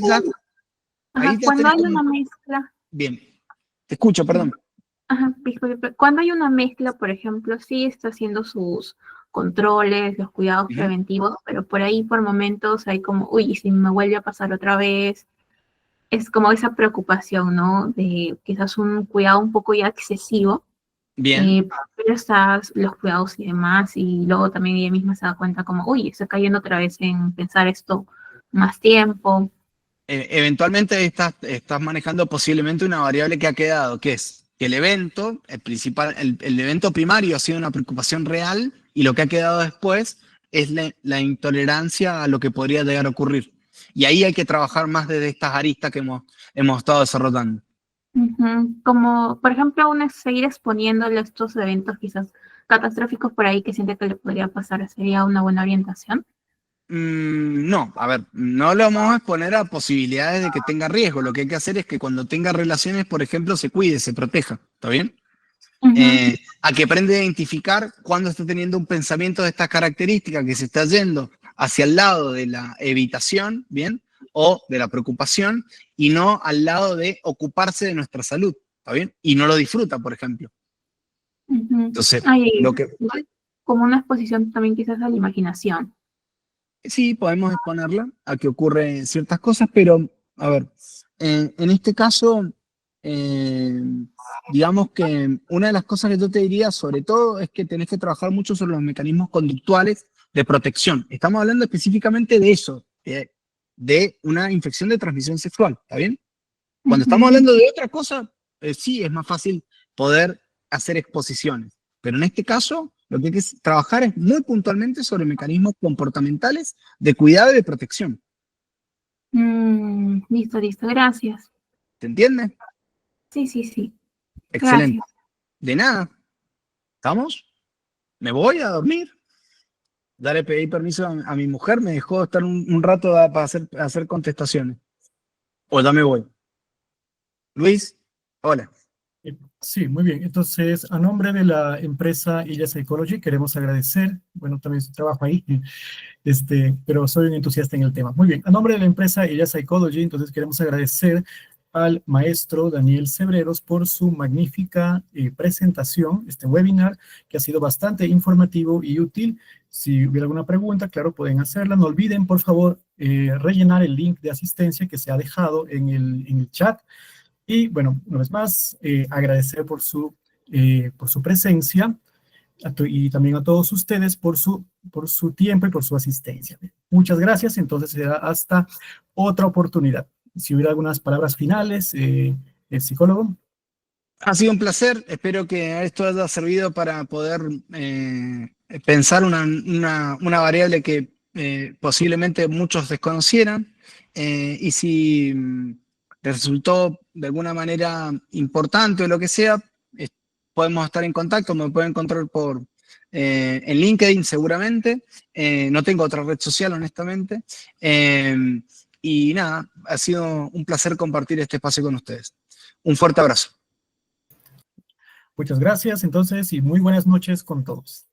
ajá, ya cuando tenés hay como... una mezcla. Bien, te escucho, perdón. Ajá, disculpe, cuando hay una mezcla, por ejemplo, sí está haciendo sus controles, los cuidados Ujú. preventivos, pero por ahí por momentos hay como, uy, ¿y si me vuelve a pasar otra vez? Es como esa preocupación, ¿no? De quizás un cuidado un poco ya excesivo, Bien. pero estás los cuidados y demás, y luego también ella misma se da cuenta como, uy, está cayendo otra vez en pensar esto más tiempo. Eventualmente estás manejando posiblemente una variable que ha quedado, que es que el evento, el principal, el evento primario ha sido una preocupación real y lo que ha quedado después es la intolerancia a lo que podría llegar a ocurrir. Y ahí hay que trabajar más desde estas aristas que hemos estado desarrollando. Ujú. Como, por ejemplo, uno es seguir exponiéndole estos eventos quizás catastróficos por ahí que siente que le podría pasar, sería una buena orientación. No, a ver, no lo vamos a exponer a posibilidades de que tenga riesgo. Lo que hay que hacer es que cuando tenga relaciones, por ejemplo, se cuide, se proteja. ¿Está bien? Ujú, A que aprenda a identificar cuando está teniendo un pensamiento de estas características, que se está yendo hacia el lado de la evitación, ¿bien? O de la preocupación, y no al lado de ocuparse de nuestra salud, ¿está bien? Y no lo disfruta, por ejemplo. ujú. Entonces, Ay, lo que igual como una exposición también quizás a la imaginación. sí podemos exponerla a que ocurren ciertas cosas, pero, a ver, en este caso, eh, digamos que una de las cosas que yo te diría, sobre todo, es que tenés que trabajar mucho sobre los mecanismos conductuales de protección. Estamos hablando específicamente de eso, de una infección de transmisión sexual, ¿está bien? Cuando estamos Ujú, hablando de otra cosa, sí es más fácil poder hacer exposiciones. Pero en este caso, lo que hay que trabajar es muy puntualmente sobre mecanismos comportamentales de cuidado y de protección. listo, listo, gracias. ¿Se entiende? Sí, sí, sí, Excelente. gracias. De nada. ¿Estamos? Me voy a dormir. Ya le pedí permiso a mi mujer, me dejó estar un rato para hacer contestaciones. O ya me voy. Luis, hola. Sí, muy bien. Entonces, a nombre de la empresa Ella Psychology, queremos agradecer, bueno, también su trabajo ahí, pero soy un entusiasta en el tema. Muy bien, a nombre de la empresa Ella Psychology, entonces queremos agradecer al maestro Daniel Cebreros por su magnífica presentación, este webinar, que ha sido bastante informativo y útil. Si hubiera alguna pregunta, claro, pueden hacerla. No olviden, por favor, rellenar el link de asistencia que se ha dejado en el chat. Y bueno, una vez más, agradecer por su presencia y también a todos ustedes por su tiempo y por su asistencia. Muchas gracias, entonces será hasta otra oportunidad. Si hubiera algunas palabras finales, el psicólogo. Ha sido un placer, espero que esto haya servido para poder pensar una variable que posiblemente muchos desconocieran y si resultó de alguna manera importante o lo que sea, podemos estar en contacto, me pueden encontrar en LinkedIn seguramente, no tengo otra red social honestamente, y nada, ha sido un placer compartir este espacio con ustedes. Un fuerte abrazo. Muchas gracias, entonces, y muy buenas noches con todos.